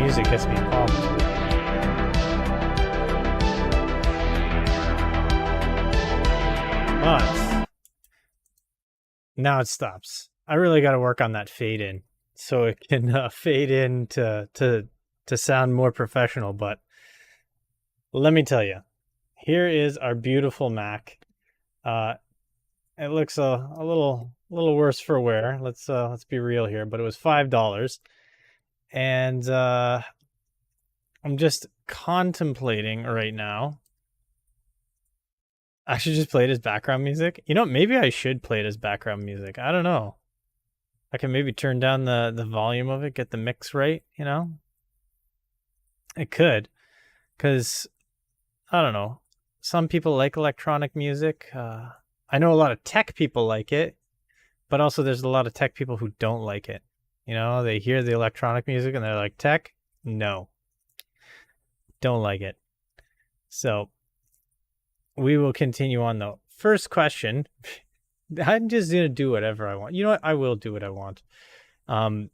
music gets me pumped. But now it stops. I really got to work on that fade in so it can fade in to sound more professional. But let me tell you, here is our beautiful Mac. It looks a little worse for wear. Let's be real here, but it was $5, and I'm just contemplating right now. I should just play it as background music. You know, maybe I should play it as background music. I don't know. I can maybe turn down the volume of it, get the mix right, you know? It could, because, I don't know. Some people like electronic music. I know a lot of tech people like it, but also there's a lot of tech people who don't like it. You know, they hear the electronic music and they're like, tech? No. Don't like it. So we will continue on though. First question. I'm just going to do whatever I want. You know what? I will do what I want. Let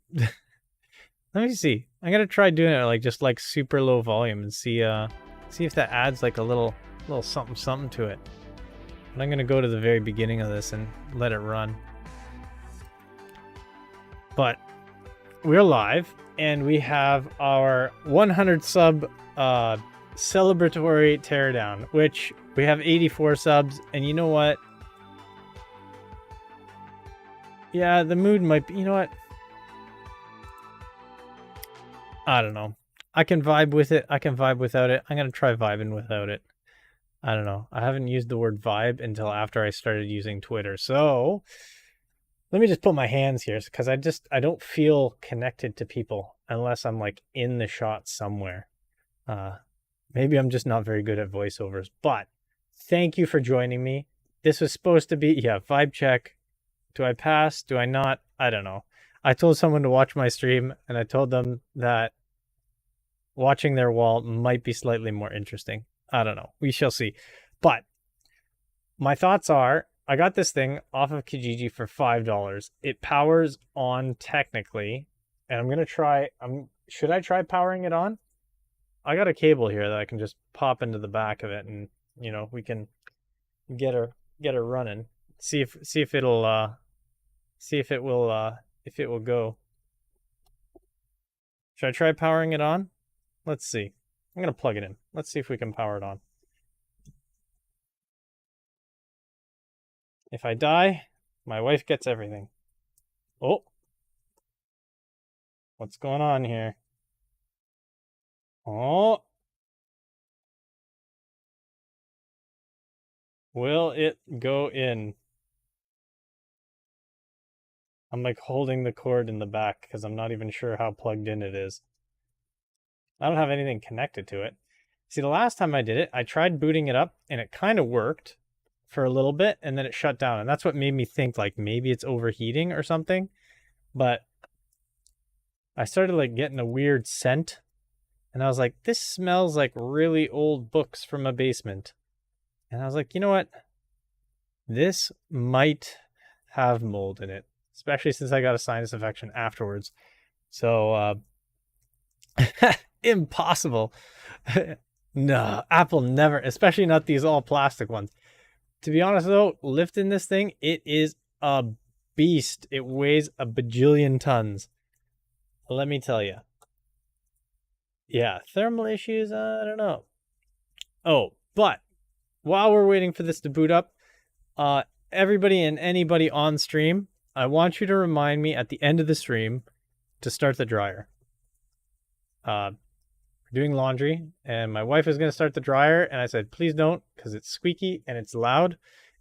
me see. I'm going to try doing it like just like super low volume and see if that adds like a little something to it. But I'm going to go to the very beginning of this and let it run. But we're live and we have our 100 sub celebratory teardown, which we have 84 subs. And you know what? Yeah, the mood might be, you know what? I don't know. I can vibe with it. I can vibe without it. I'm going to try vibing without it. I don't know. I haven't used the word vibe until after I started using Twitter. So let me just put my hands here because I don't feel connected to people unless I'm like in the shot somewhere. Maybe I'm just not very good at voiceovers, but thank you for joining me. This was supposed to be, vibe check. Do I pass? Do I not? I don't know. I told someone to watch my stream and I told them that watching their wall might be slightly more interesting. I don't know. We shall see. But my thoughts are, I got this thing off of Kijiji for $5. It powers on technically, and I'm going to try, should I try powering it on? I got a cable here that I can just pop into the back of it and, you know, we can get her running. See if it will go. Should I try powering it on? Let's see. I'm going to plug it in. Let's see if we can power it on. If I die, my wife gets everything. Oh. What's going on here? Oh. Will it go in? I'm like holding the cord in the back because I'm not even sure how plugged in it is. I don't have anything connected to it. See, the last time I did it, I tried booting it up and it kind of worked for a little bit and then it shut down. And that's what made me think like maybe it's overheating or something. But I started like getting a weird scent and I was like, this smells like really old books from a basement. And I was like, you know what? This might have mold in it, especially since I got a sinus infection afterwards. So, impossible. No, Apple never, especially not these all plastic ones. To be honest though, lifting this thing, it is a beast. It weighs a bajillion tons. Let me tell you. Yeah, thermal issues, I don't know. Oh, but while we're waiting for this to boot up, everybody and anybody on stream, I want you to remind me at the end of the stream to start the dryer. We're doing laundry and my wife is going to start the dryer and I said, please don't, because it's squeaky and it's loud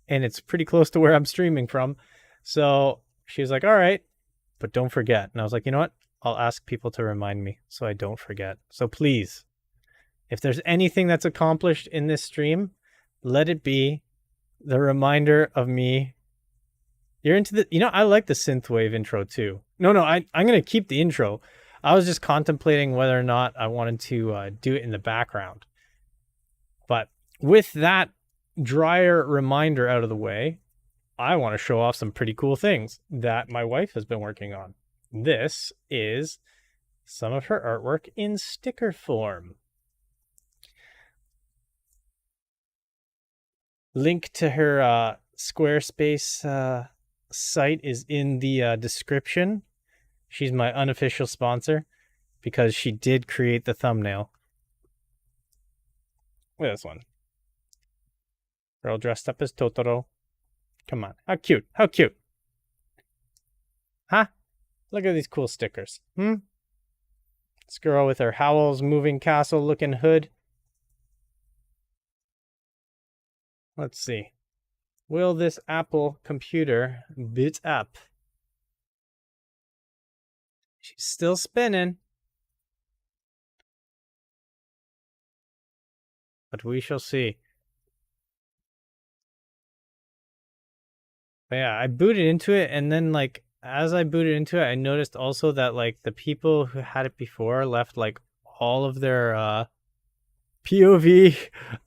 and it's pretty close to where I'm streaming from. So she was like, all right, but don't forget. And I was like, you know what? I'll ask people to remind me so I don't forget. So please, if there's anything that's accomplished in this stream, let it be the reminder of me. You're into the, you know, I like the synthwave intro too. No, I'm going to keep the intro. I was just contemplating whether or not I wanted to do it in the background. But with that dryer reminder out of the way, I want to show off some pretty cool things that my wife has been working on. This is some of her artwork in sticker form. Link to her Squarespace site is in the description. She's my unofficial sponsor because she did create the thumbnail. Look at this one. Girl dressed up as Totoro. Come on. How cute. How cute. Huh? Look at these cool stickers. This girl with her Howl's Moving Castle looking hood. Let's see. Will this Apple computer boot up? She's still spinning. But we shall see. But yeah, I booted into it, and then like as I booted into it, I noticed also that like the people who had it before left like all of their POV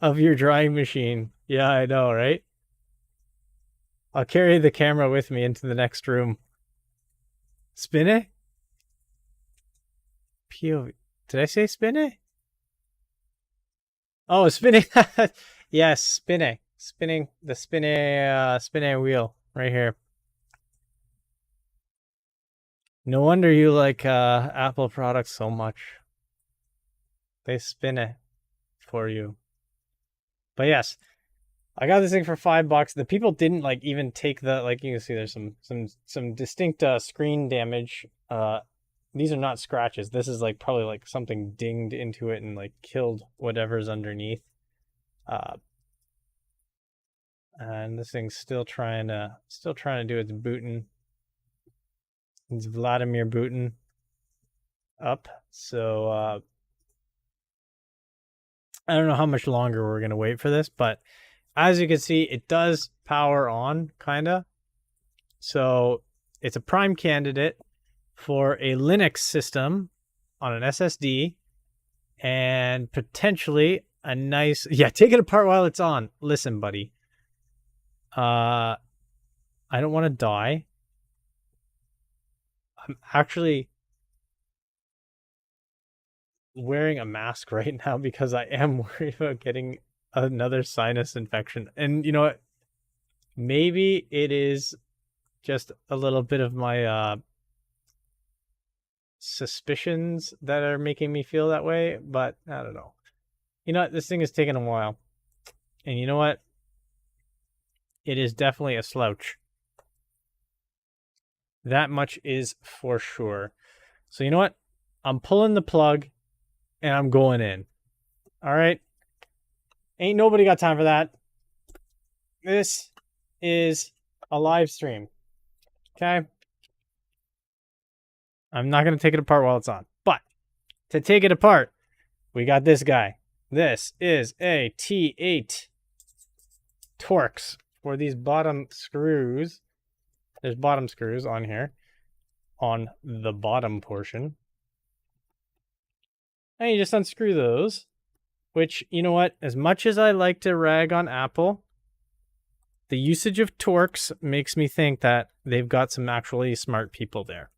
of your drying machine. Yeah, I know, right? I'll carry the camera with me into the next room. Spin it? POV. Did I say spin it? Oh, spinning. Yes, spinning. Spinning the spinning wheel right here. No wonder you like Apple products so much. They spin it for you. But yes, I got this thing for $5. The people didn't like even take the like. You can see there's some distinct screen damage. These are not scratches. This is like probably like something dinged into it and like killed whatever's underneath. And this thing's still trying to do its booting. It's Vladimir booting up. So I don't know how much longer we're gonna wait for this, but as you can see, it does power on, kinda. So it's a prime candidate for a Linux system on an SSD, and potentially a nice take it apart while it's on. Listen, buddy. I don't want to die. I'm actually wearing a mask right now because I am worried about getting another sinus infection. And you know what? Maybe it is just a little bit of my suspicions that are making me feel that way, but I don't know. You know what? This thing is taking a while. And you know what? It is definitely a slouch. That much is for sure. So you know what? I'm pulling the plug and I'm going in. All right? Ain't nobody got time for that. This is a live stream. Okay? I'm not going to take it apart while it's on. But to take it apart, we got this guy. This is a T8 Torx for these bottom screws. There's bottom screws on here, on the bottom portion. And you just unscrew those, which, you know what? As much as I like to rag on Apple, the usage of Torx makes me think that they've got some actually smart people there.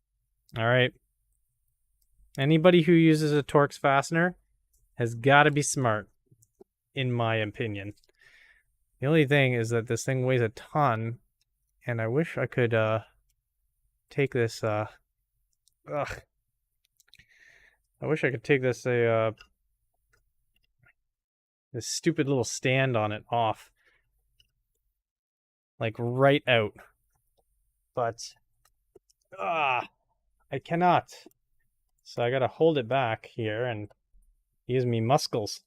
All right? Anybody who uses a Torx fastener has got to be smart, in my opinion. The only thing is that this thing weighs a ton, and I wish I could take this I wish I could take this this stupid little stand on it off. Like right out. But I cannot. So I gotta hold it back here and use me muscles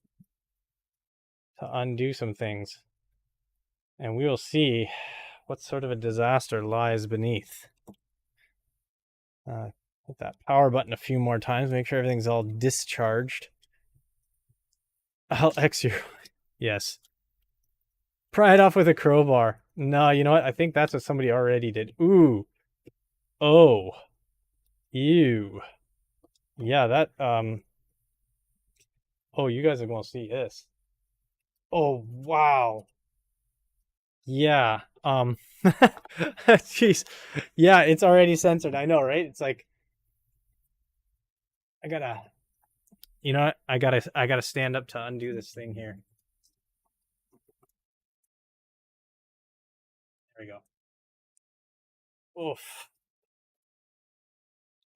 to undo some things. And we will see what sort of a disaster lies beneath. Hit that power button a few more times, make sure everything's all discharged. I'll X you. Yes. Pry it off with a crowbar. No, you know what? I think that's what somebody already did. Ooh. Oh. Ew. Yeah, that, oh, you guys are going to see this. Oh, wow. Yeah. Jeez. Yeah, it's already censored. I know, right? It's like I gotta, you know what? I gotta stand up to undo this thing here. There we go. Oof.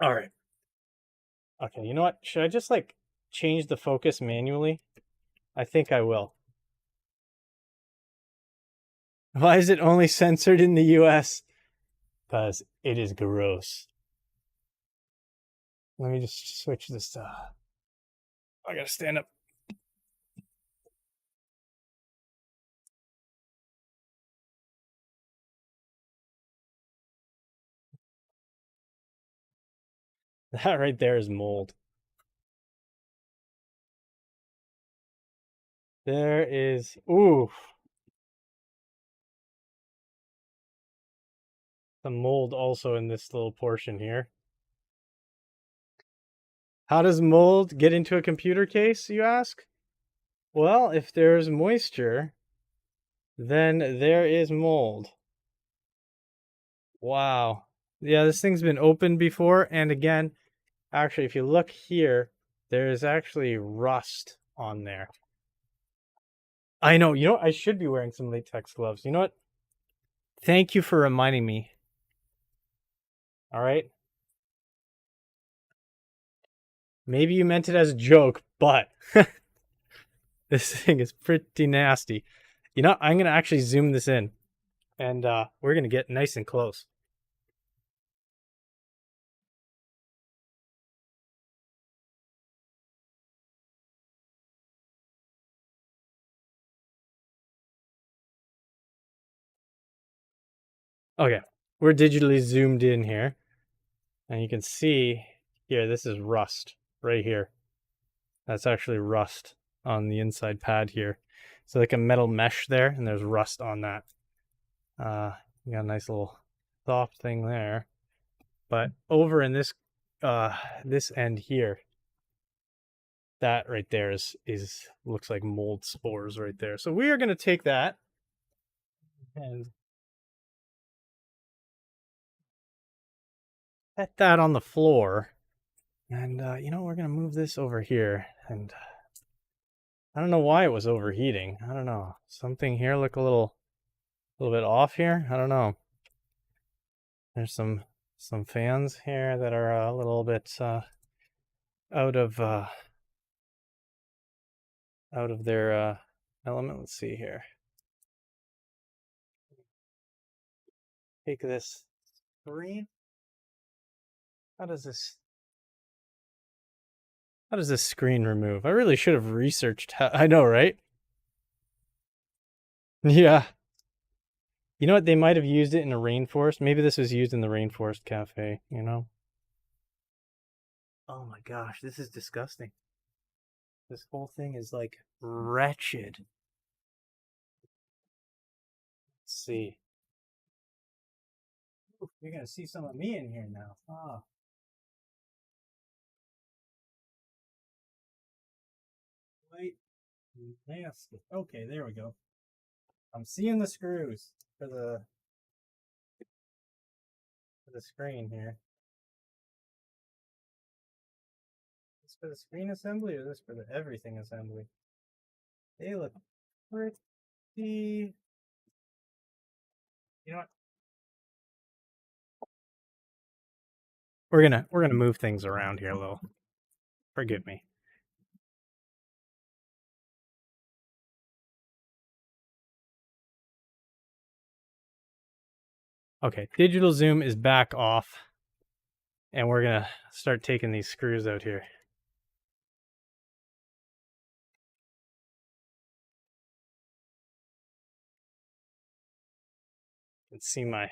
All right. Okay, you know what? Should I just like change the focus manually? I think I will. Why is it only censored in the US? Because it is gross. Let me just switch this. I gotta stand up. That right there is mold. There is. Ooh, the mold also in this little portion here. How does mold get into a computer case, you ask? Well, if there's moisture, then there is mold. Wow. Yeah, this thing's been opened before. And again, actually, if you look here, there is actually rust on there. I know. You know what? I should be wearing some latex gloves. You know what? Thank you for reminding me. All right. Maybe you meant it as a joke, but this thing is pretty nasty. You know, I'm going to actually zoom this in and we're going to get nice and close. Okay, we're digitally zoomed in here. And you can see here, this is rust right here. That's actually rust on the inside pad here. So like a metal mesh there, and there's rust on that. You got a nice little soft thing there. But over in this end here, that right there is looks like mold spores right there. So we are going to take that and set that on the floor. And you know, we're going to move this over here. And I don't know why it was overheating. I don't know. Something here look a little bit off here. I don't know. There's some fans here that are a little bit out of their element. Let's see here. Take this screen. How does this screen remove? I really should have researched how. I know, right? Yeah. You know what? They might have used it in a rainforest. Maybe this was used in the rainforest cafe, you know? Oh my gosh, this is disgusting. This whole thing is like wretched. Let's see. Ooh, you're gonna see some of me in here now. Oh, wait. Nasty. Okay, there we go. I'm seeing the screws for the screen here. This for the screen assembly or this for the everything assembly? They look pretty. You know what? We're gonna move things around here a little. Forgive me. Okay, digital zoom is back off, and we're gonna start taking these screws out here. You can see my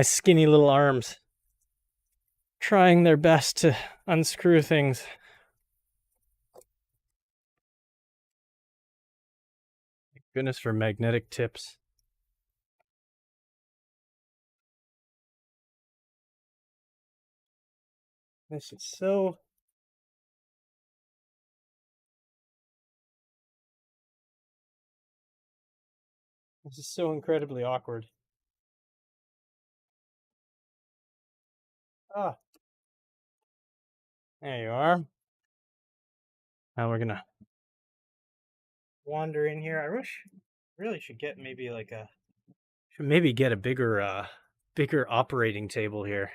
skinny little arms trying their best to unscrew things. Goodness for magnetic tips. This is so. This is so incredibly awkward. Ah, There you are. Now we're gonna wander in here. I really should get maybe like a should maybe get a bigger operating table here,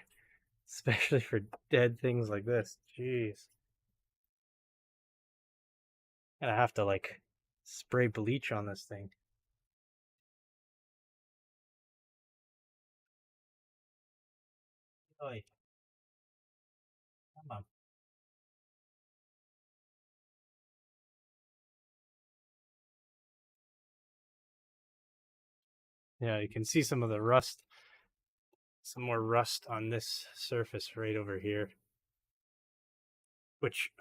especially for dead things like this. Jeez. And I have to like spray bleach on this thing. Oh, come on. Yeah, you can see some of the rust, some more rust on this surface right over here, which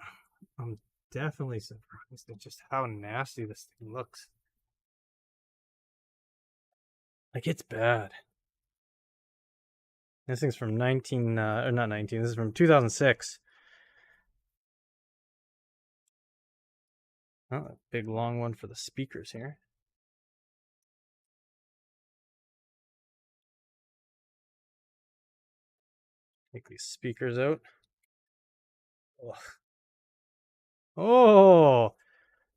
I'm definitely surprised at just how nasty this thing looks. Like it's bad. This thing's from 19 or not 19. This is from 2006. Oh, a big long one for the speakers here. Take these speakers out. Ugh. Oh,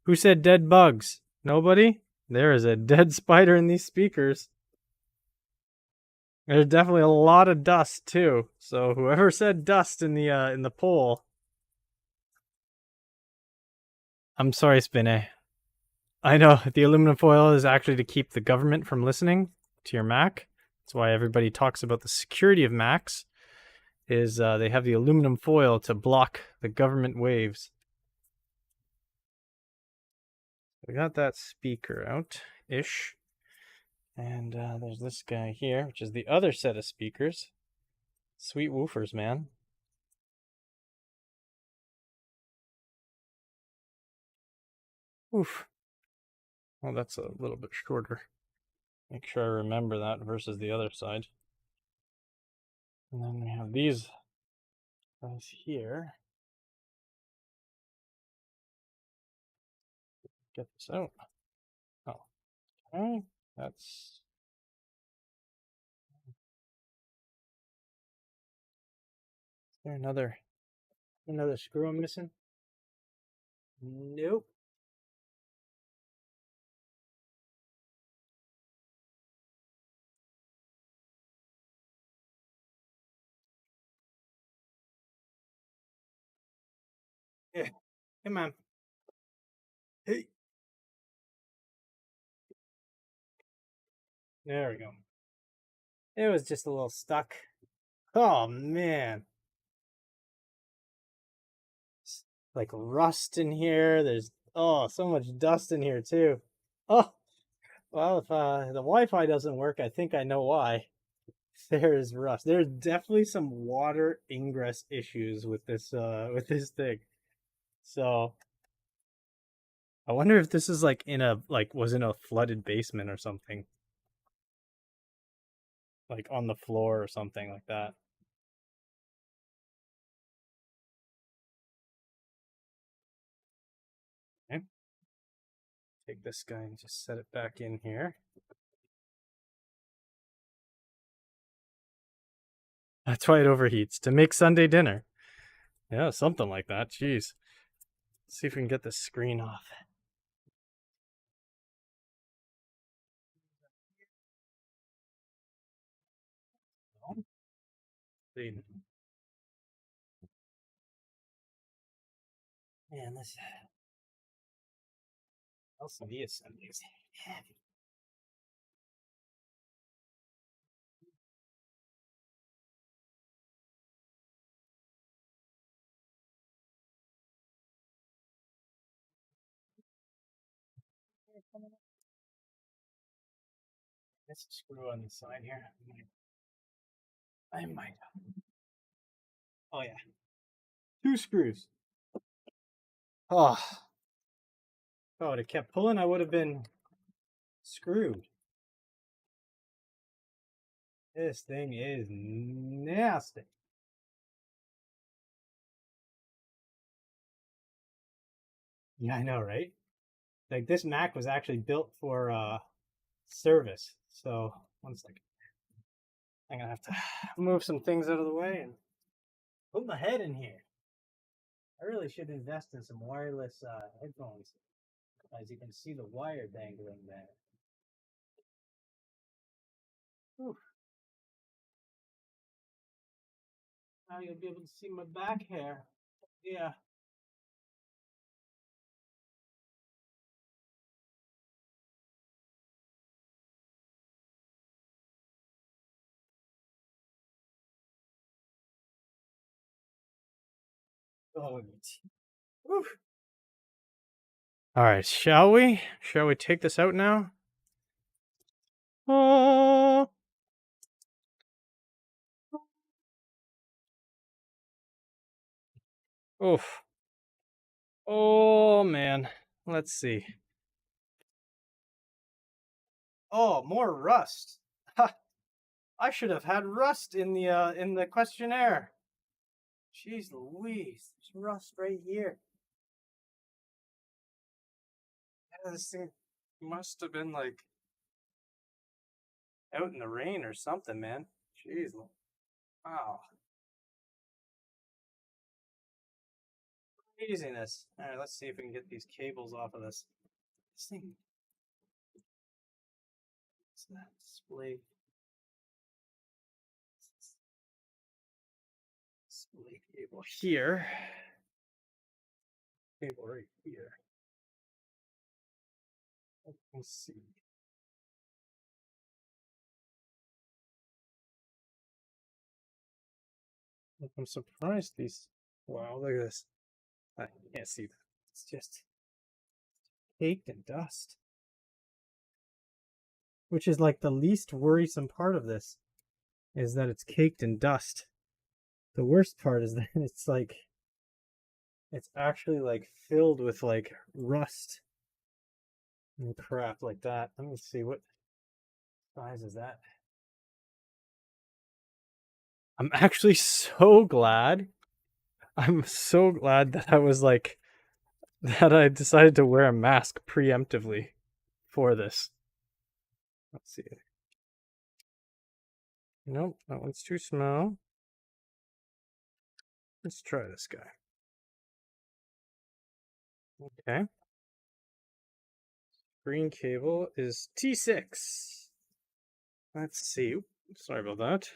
who said dead bugs? Nobody? There is a dead spider in these speakers. There's definitely a lot of dust too. So whoever said dust in the poll, I'm sorry, Spinny. I know the aluminum foil is actually to keep the government from listening to your Mac. That's why everybody talks about the security of Macs. Is they have the aluminum foil to block the government waves. We got that speaker out ish, and there's this guy here, which is the other set of speakers. Sweet woofers, man. Oof. Well, that's a little bit shorter. Make sure I remember that versus the other side. And then we have these guys here. Get this out. Oh, okay. That's. Is there another screw I'm missing? Nope. Yeah. Come on. Hey. There we go. It was just a little stuck. Oh man. Like rust in here. There's so much dust in here too. Oh well, if the Wi-Fi doesn't work, I think I know why. There's rust. There's definitely some water ingress issues with this thing. So I wonder if this is like was in a flooded basement or something, like on the floor or something like that. Okay. Take this guy and just set it back in here. That's why it overheats to make Sunday dinner. Yeah, something like that. Jeez. Let's see if we can get the screen off. Man, this LCD assembly is heavy. There's a screw on the side here. I might. Oh yeah, two screws. Oh, if I would have kept pulling, I would have been screwed. This thing is nasty. Yeah, I know, right? Like this Mac was actually built for service. So one second, I'm gonna have to move some things out of the way and put my head in here. I really should invest in some wireless headphones. As you can see, the wire dangling there. Whew. Now you'll be able to see my back hair. Yeah. Oh, whew. All right, shall we? Shall we take this out now? Oh, oof. Oh man. Let's see. Oh, more rust. Ha! I should have had rust in the questionnaire. Jeez Louise, there's rust right here. Yeah, this thing must have been like out in the rain or something, man. Jeez, wow, craziness. All right, let's see if we can get these cables off of this. This thing, what's that display? Display cable here. Cable right here. Let's see. Look, I'm surprised these. Wow, look at this. I can't see that. It's just caked in dust. Which is like the least worrisome part of this, is that it's caked in dust. The worst part is that it's like, it's actually like filled with like rust and crap like that. Let me see, what size is that? I'm actually so glad. I'm so glad that I was like, that I decided to wear a mask preemptively for this. Let's see. Nope, that one's too small. Let's try this guy. Okay. Green cable is T6. Let's see. Sorry about that.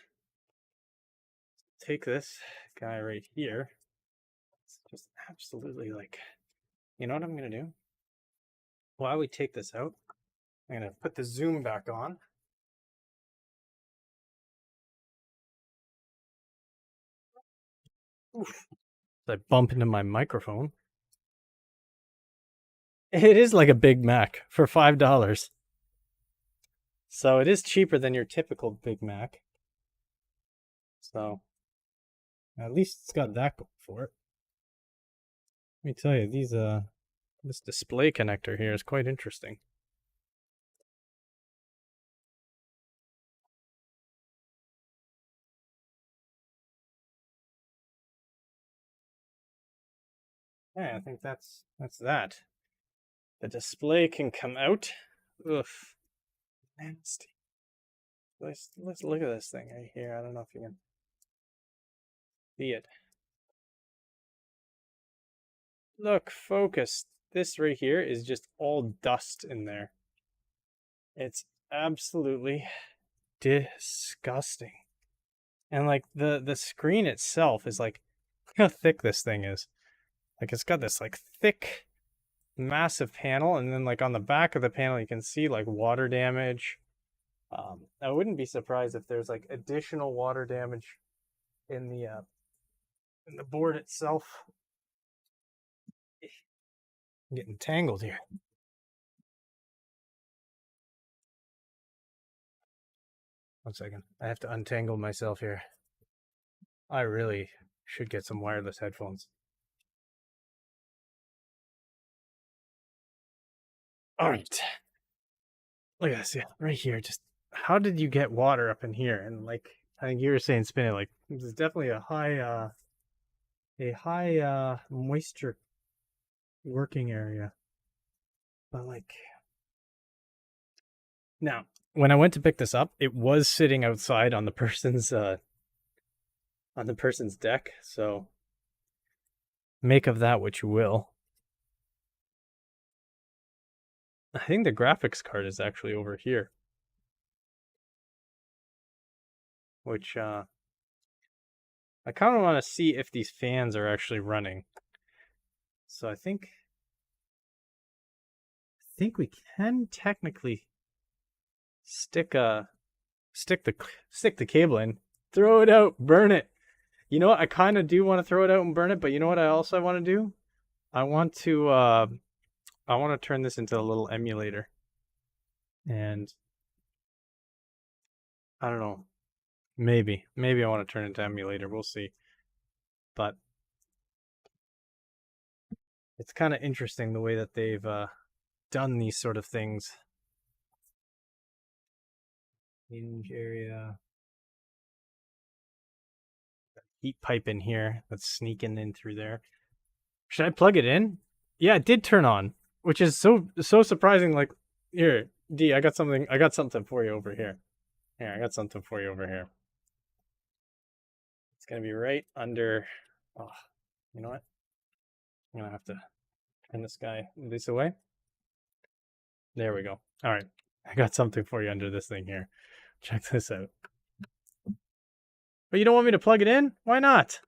Take this guy right here. It's just absolutely like, you know what I'm going to do? While we take this out, I'm going to put the zoom back on. Oof. I bump into my microphone. It is like a Big Mac for $5. So it is cheaper than your typical Big Mac. So at least it's got that going for it. Let me tell you, this display connector here is quite interesting. Yeah, I think that's that. The display can come out. Oof. Nasty. Let's look at this thing right here. I don't know if you can see it. Look, focus. This right here is just all dust in there. It's absolutely disgusting. And like the screen itself is like, look how thick this thing is. Like it's got this like thick, massive panel, and then like on the back of the panel you can see like water damage. I wouldn't be surprised if there's like additional water damage in the board itself. I'm getting tangled here. One second. I have to untangle myself here. I really should get some wireless headphones. All right. Look at this. Yeah, right here. Just how did you get water up in here? And like, I think you were saying, Spinny, like, there's definitely a high moisture working area. But like, now, when I went to pick this up, it was sitting outside on the person's deck. So Make of that what you will. I think the graphics card is actually over here, which I kind of want to see if these fans are actually running. So I think we can technically stick the cable in, throw it out, burn it. You know what? I kind of do want to throw it out and burn it, but you know what I also want to do? I want to turn this into a little emulator. And I don't know. Maybe I want to turn it into emulator. We'll see. But it's kind of interesting the way that they've done these sort of things. Hinge area. Heat pipe in here that's sneaking in through there. Should I plug it in? Yeah, it did turn on, which is so surprising. Like, here, D, I got something for you over here. Here, I got something for you over here. It's gonna be right under. Oh, you know what? I'm gonna have to turn this guy this away. There we go. All right, I got something for you under this thing here. Check this out. But you don't want me to plug it in? Why not?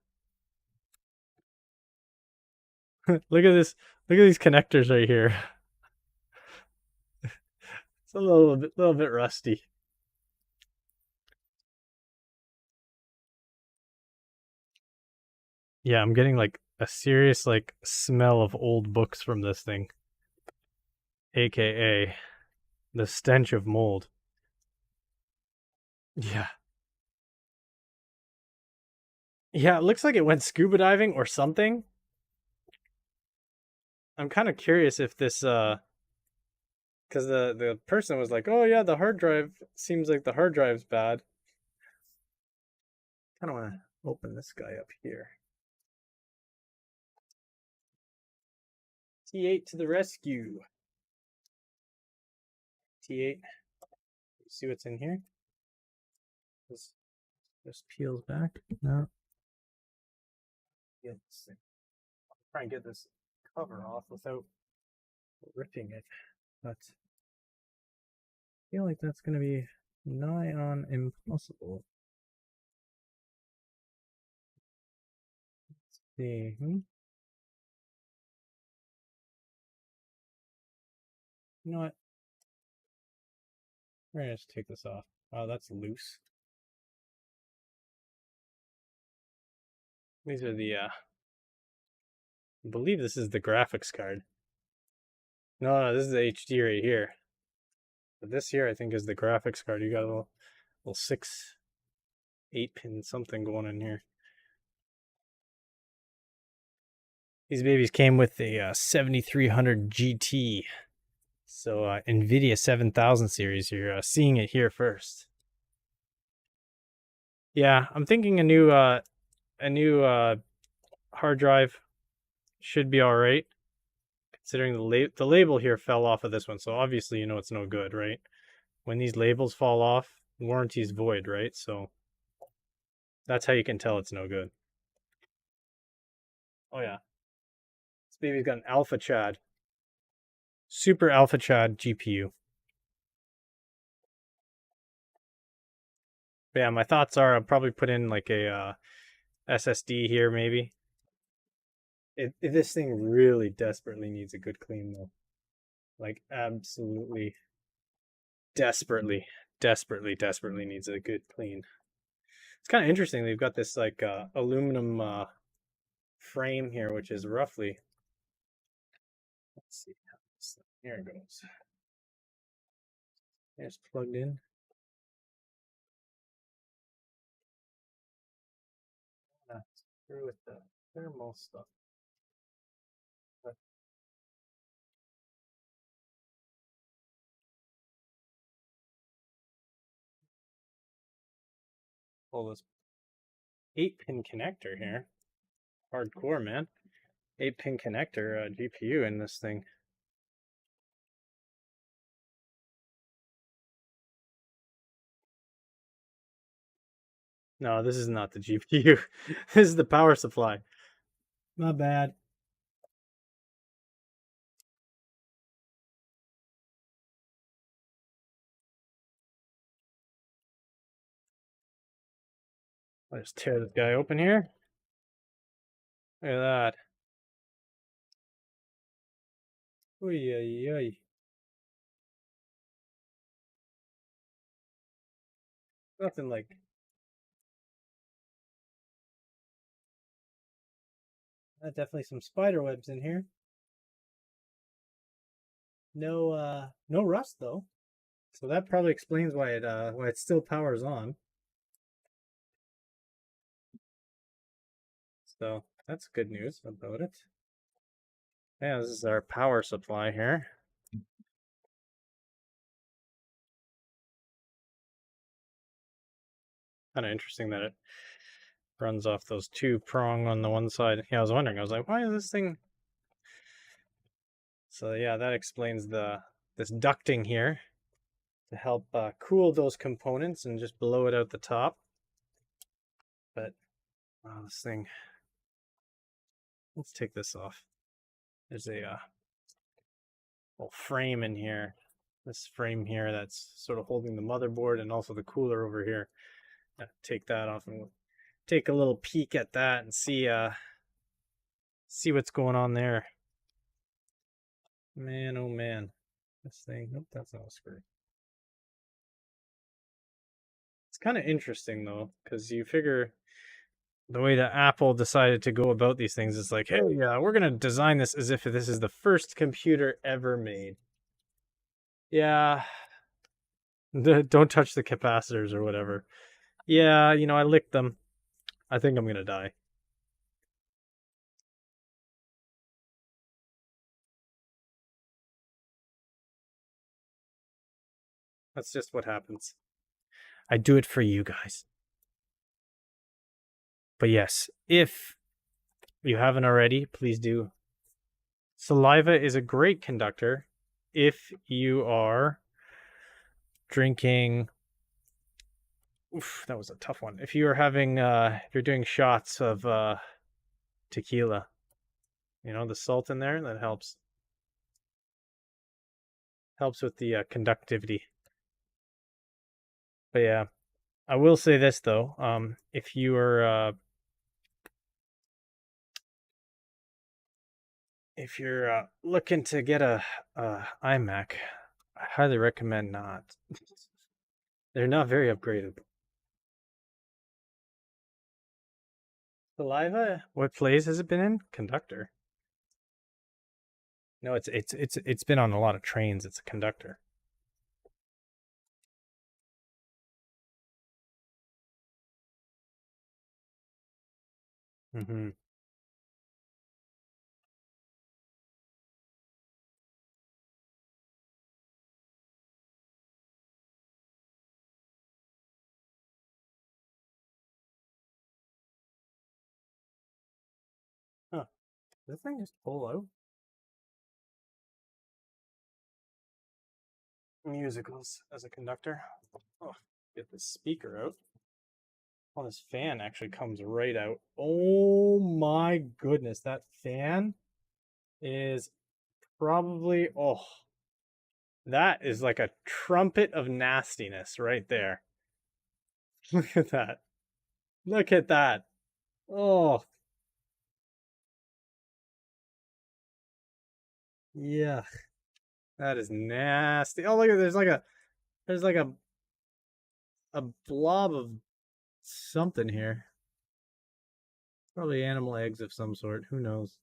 Look at this. Look at these connectors right here. It's a little bit rusty. Yeah, I'm getting like a serious like smell of old books from this thing. AKA the stench of mold. Yeah. Yeah, it looks like it went scuba diving or something. I'm kind of curious if this because the person was like, "Oh yeah, the hard drive seems like the hard drive's bad." Kind of want to open this guy up here. T8 to the rescue. T8. See what's in here? This peels back. No. Get this thing. I'll try and get this cover off without ripping it, but I feel like that's going to be nigh on impossible. Let's see. You know what? We're going to just take this off. Oh, that's loose. These are the, I believe this is the graphics card. No, this is the HD right here. But this here, I think, is the graphics card. You got a little 8-pin something going in here. These babies came with a 7300 GT. So NVIDIA 7000 series, you're seeing it here first. Yeah, I'm thinking a new hard drive should be all right, considering the label here fell off of this one. So obviously, you know it's no good, right? When these labels fall off, warranty's void, right? So that's how you can tell it's no good. Oh yeah, this baby's got an Alpha Chad, Super Alpha Chad GPU. But yeah, my thoughts are I'll probably put in like a SSD here, maybe. This thing really desperately needs a good clean, though. Like, absolutely, desperately needs a good clean. It's kind of interesting. They've got this like aluminum frame here, which is roughly. Let's see. Here it goes. It's plugged in. Through with the thermal stuff. Pull this 8-pin connector here. Hardcore, man. 8-pin connector GPU in this thing. No, this is not the GPU. This is the power supply. My bad. I'll just tear this guy open here. Look at that. Oy, oy, oy. Nothing like definitely some spider webs in here. No rust though. So that probably explains why it still powers on. So that's good news about it. Yeah, this is our power supply here. Kind of interesting that it runs off those two prong on the one side. Yeah, I was wondering. I was like, why is this thing? So yeah, that explains this ducting here to help cool those components and just blow it out the top. But wow, this thing. Let's take this off. There's a little frame in here. This frame here that's sort of holding the motherboard and also the cooler over here. Take that off and we'll take a little peek at that and see what's going on there. Man, oh man. This thing, nope, that's not a screw. It's kind of interesting though, because you figure the way that Apple decided to go about these things is like, hey, we're gonna design this as if this is the first computer ever made. Yeah, don't touch the capacitors or whatever. Yeah, I licked them. I think I'm gonna die. That's just what happens. I do it for you guys. But yes, if you haven't already, please do. Saliva is a great conductor if you are drinking. Oof, that was a tough one. If you are having, if you're doing shots of tequila, the salt in there, that helps. Helps with the conductivity. But yeah, I will say this though. If you are looking to get a iMac, I highly recommend not. They're not very upgradable. Saliva? What plays has it been in? Conductor. No, it's been on a lot of trains. It's a conductor. Mm-hmm. Huh. Does this thing just pull out? Musicals as a conductor. Oh, get the speaker out. Oh, this fan actually comes right out. Oh my goodness, that fan is probably, that is like a trumpet of nastiness right there. Look at that. Look at that. Oh, yeah. That is nasty. Oh, look at there's like a blob of something here. Probably animal eggs of some sort. Who knows?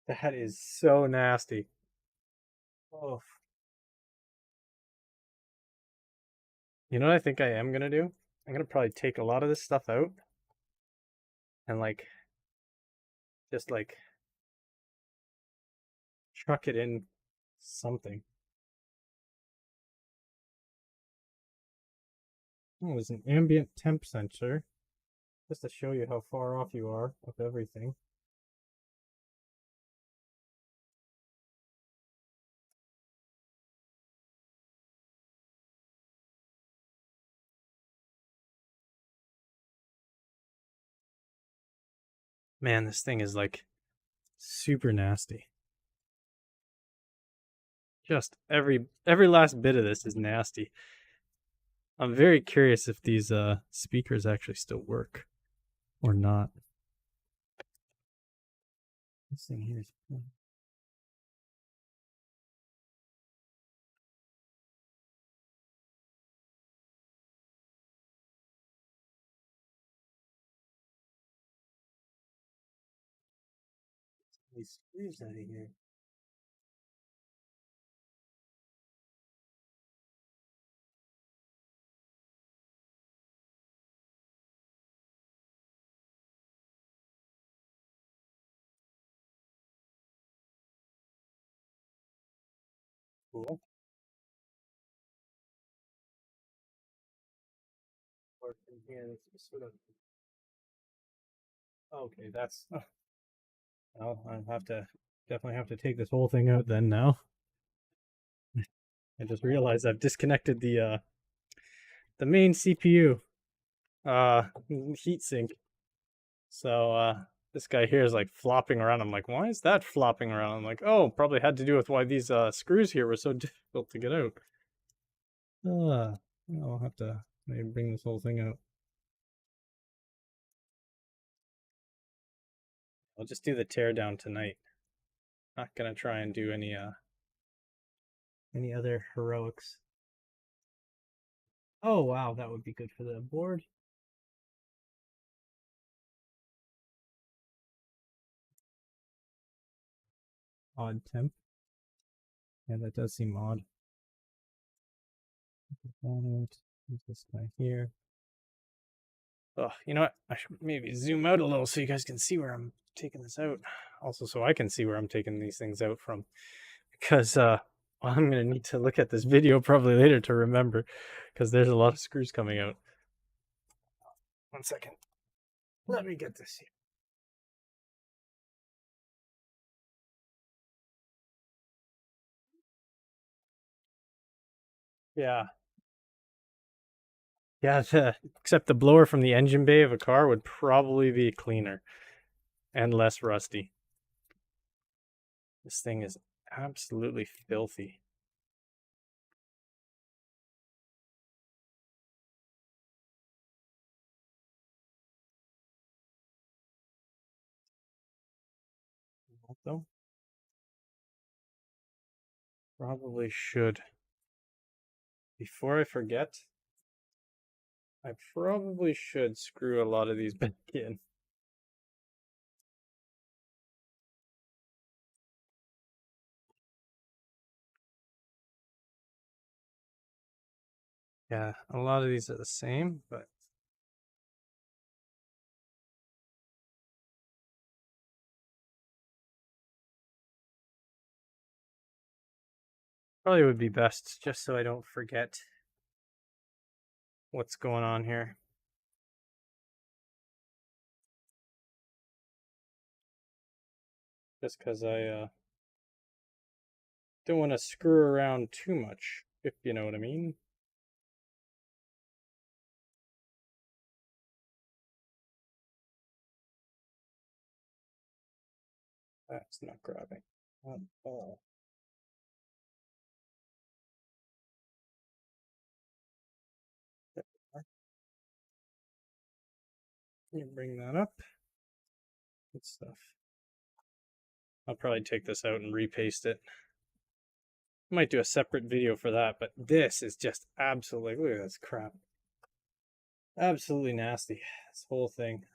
That is so nasty. Oh. You know what I think I am gonna do? I'm gonna probably take a lot of this stuff out and just chuck it in something. Oh, there's an ambient temp sensor just to show you how far off you are of everything. Man, this thing is like super nasty. Just every last bit of this is nasty. I'm very curious if these speakers actually still work or not. This thing here is. These screws out of here. Cool. Or from here, it's sort of. Okay, that's. Well, I have to definitely have to take this whole thing out then now. I just realized I've disconnected the main CPU heatsink. So this guy here is like flopping around. I'm like, why is that flopping around? I'm like, oh, probably had to do with why these screws here were so difficult to get out. I'll have to maybe bring this whole thing out. I'll just do the tear down tonight. Not gonna try and do any other heroics. Oh wow, that would be good for the board. Odd temp. Yeah, that does seem odd. This guy here. Oh, you know what? I should maybe zoom out a little so you guys can see where I'm taking this out. Also, so I can see where I'm taking these things out from. Because I'm gonna need to look at this video probably later to remember, because there's a lot of screws coming out. 1 second. Let me get this here. Yeah. Yeah, except the blower from the engine bay of a car would probably be cleaner and less rusty. This thing is absolutely filthy. Though, probably should. Before I forget, I probably should screw a lot of these back in. Yeah, a lot of these are the same, but probably would be best just so I don't forget what's going on here. Just because I don't want to screw around too much, if you know what I mean. That's not grabbing at all. You bring that up. Good stuff. I'll probably take this out and repaste it. Might do a separate video for that, but this is just absolutely, look at this crap. Absolutely nasty, this whole thing.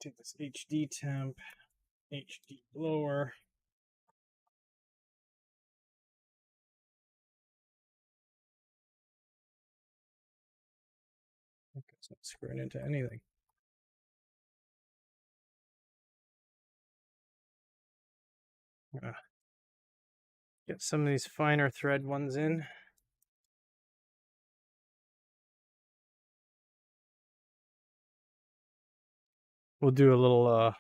Take this HD temp, HD blower. It's not screwing into anything. Get some of these finer thread ones in. We'll do a little, let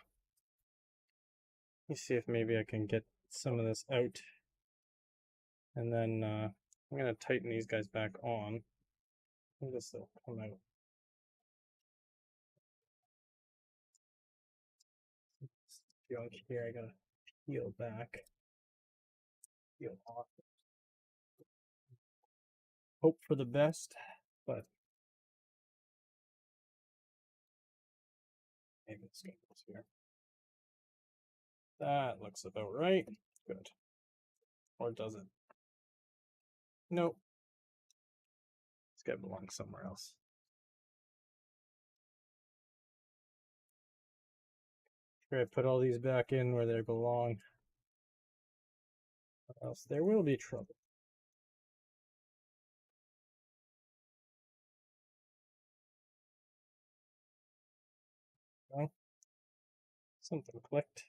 me see if maybe I can get some of this out. And then I'm going to tighten these guys back on. I think this will come out. Junk here, I gotta peel back. Peel off. Hope for the best, but maybe let's get this here. That looks about right. Good. Or does it? Nope. This guy belongs somewhere else. Try to put all these back in where they belong, or else there will be trouble. Well, something clicked.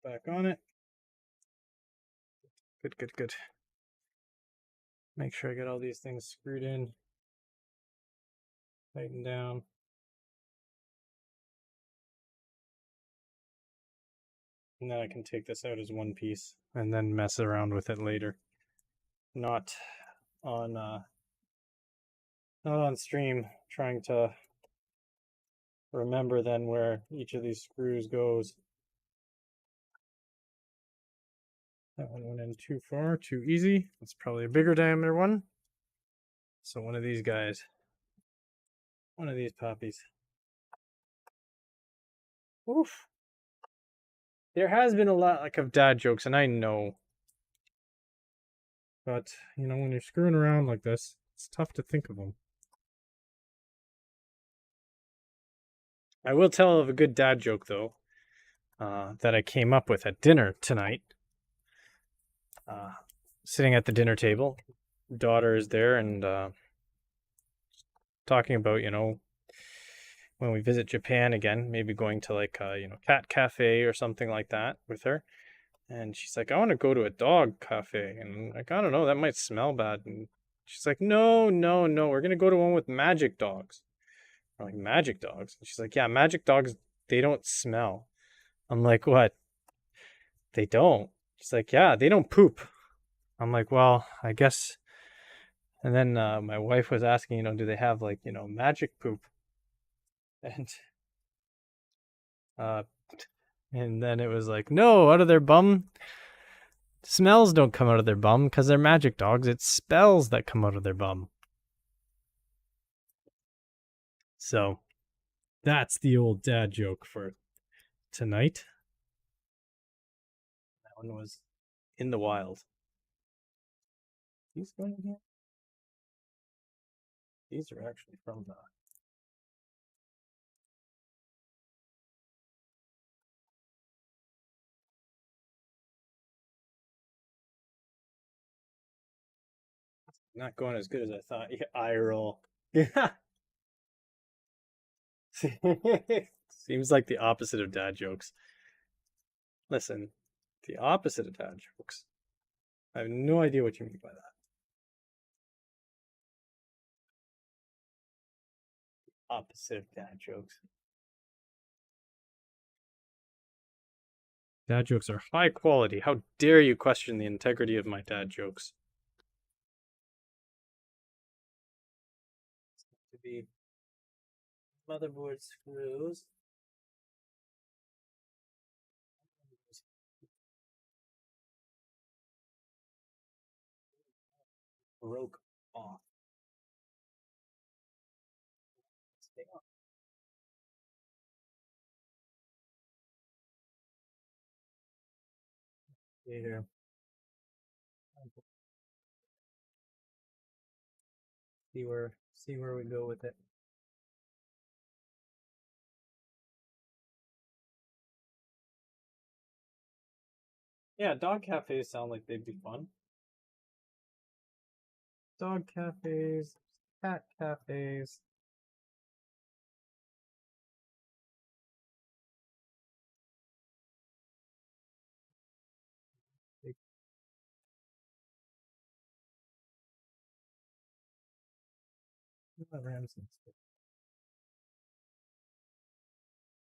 Back on it. Good, good, good. Make sure I get all these things screwed in. Tighten down. And then I can take this out as one piece and then mess around with it later. Not on not on stream, trying to remember then where each of these screws goes. That one went in too far, too easy. That's probably a bigger diameter one. So one of these guys, one of these puppies. Oof. There has been a lot like of dad jokes, and I know. But, you know, when you're screwing around like this, it's tough to think of them. I will tell of a good dad joke, though, that I came up with at dinner tonight. Sitting at the dinner table, daughter is there and talking about, you know, when we visit Japan again, maybe going to like you know, cat cafe or something like that with her. And she's like, I want to go to a dog cafe. And I'm like, I don't know, that might smell bad. And she's like, no, no, no, we're gonna go to one with magic dogs. I'm like, magic dogs? And she's like, yeah, magic dogs, they don't smell. I'm like, what? They don't? She's like, yeah, they don't poop. I'm like, well, I guess. And then my wife was asking, you know, do they have like, you know, magic poop? And uh, and then it was like, no, out of their bum. Smells don't come out of their bum because they're magic dogs. It's spells that come out of their bum. So that's the old dad joke for tonight. That one was in the wild. These going here? These are actually from the. Not going as good as I thought. Yeah, eye roll. Yeah. Seems like the opposite of dad jokes. Listen, the opposite of dad jokes. I have no idea what you mean by that. Opposite of dad jokes. Dad jokes are high quality. How dare you question the integrity of my dad jokes? To be motherboard screws. Broke off. Stay on. Here. See where we go with it. Yeah, dog cafes sound like they'd be fun. Dog cafes, cat cafes.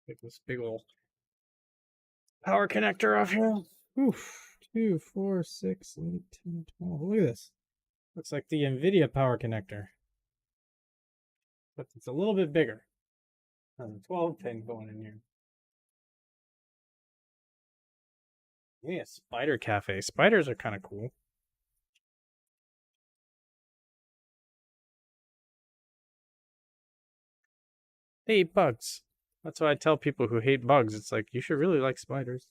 Take this big old power connector off here. Oof. 2, 4, 6, 8, 10, 12. Look at this. Looks like the NVIDIA power connector. But it's a little bit bigger. There's a 12 pin going in here. Yeah, spider cafe. Spiders are kind of cool. They eat bugs. That's why I tell people who hate bugs. It's like you should really like spiders.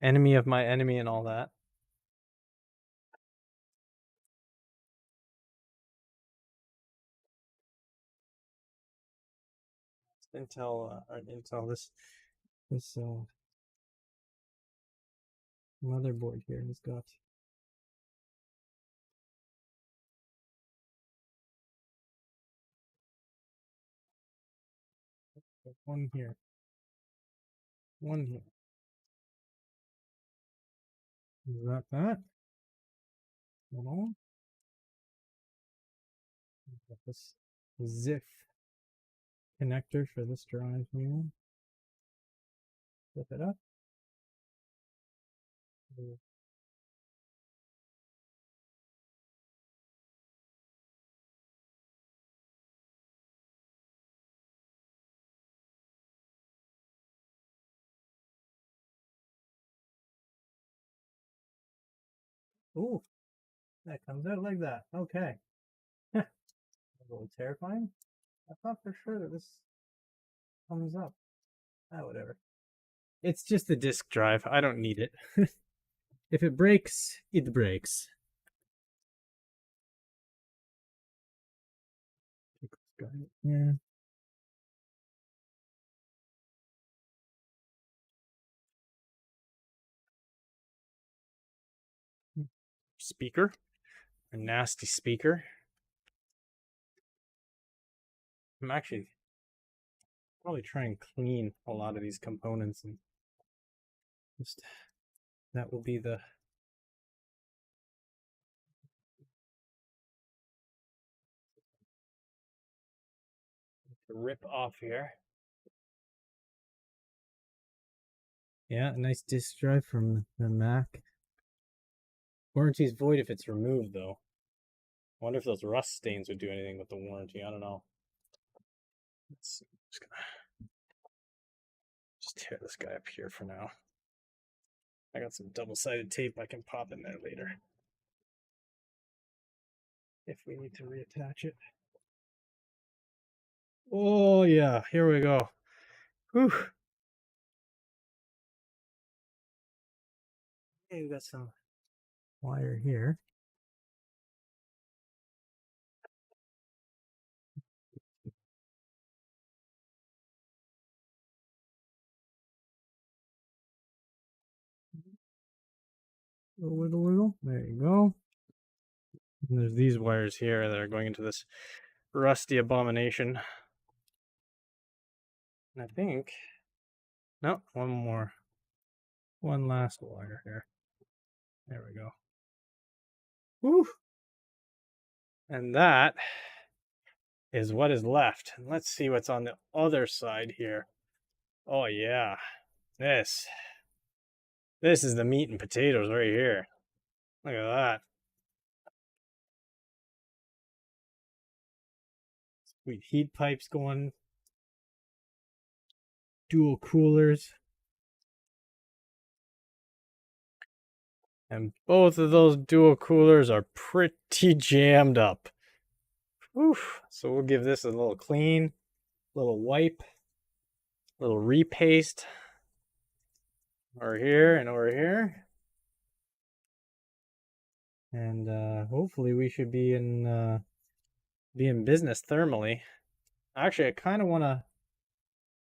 Enemy of my enemy and all that. Intel this motherboard here has got one here, one here. Is that that? Hold on. Got this ZIF connector for this drive here. Flip it up. Ooh, that comes out like that. Okay. A little terrifying. I thought for sure that this comes up. Ah, whatever. It's just a disk drive. I don't need it. If it breaks, it breaks. Yeah. Speaker. A nasty speaker. I'm actually probably try and clean a lot of these components and just that will be the rip off here. Yeah, a nice disk drive from the Mac. Warranty's void if it's removed, though. I wonder if those rust stains would do anything with the warranty. I don't know. Let's see. I'm just gonna tear this guy up here for now. I got some double-sided tape I can pop in there later if we need to reattach it. Oh yeah, here we go. Whew. Okay, we got some wire here. Wiggle, wiggle. There you go. And there's these wires here that are going into this rusty abomination. And I think, no, one more. One last wire here. There we go. Woo! And that is what is left. And let's see what's on the other side here. Oh yeah, this is the meat and potatoes right here. Look at that. Sweet heat pipes going. Dual coolers. And both of those dual coolers are pretty jammed up. Whew. So we'll give this a little clean, little wipe, little repaste over here and over here. And hopefully we should be in business thermally. Actually, I kind of want to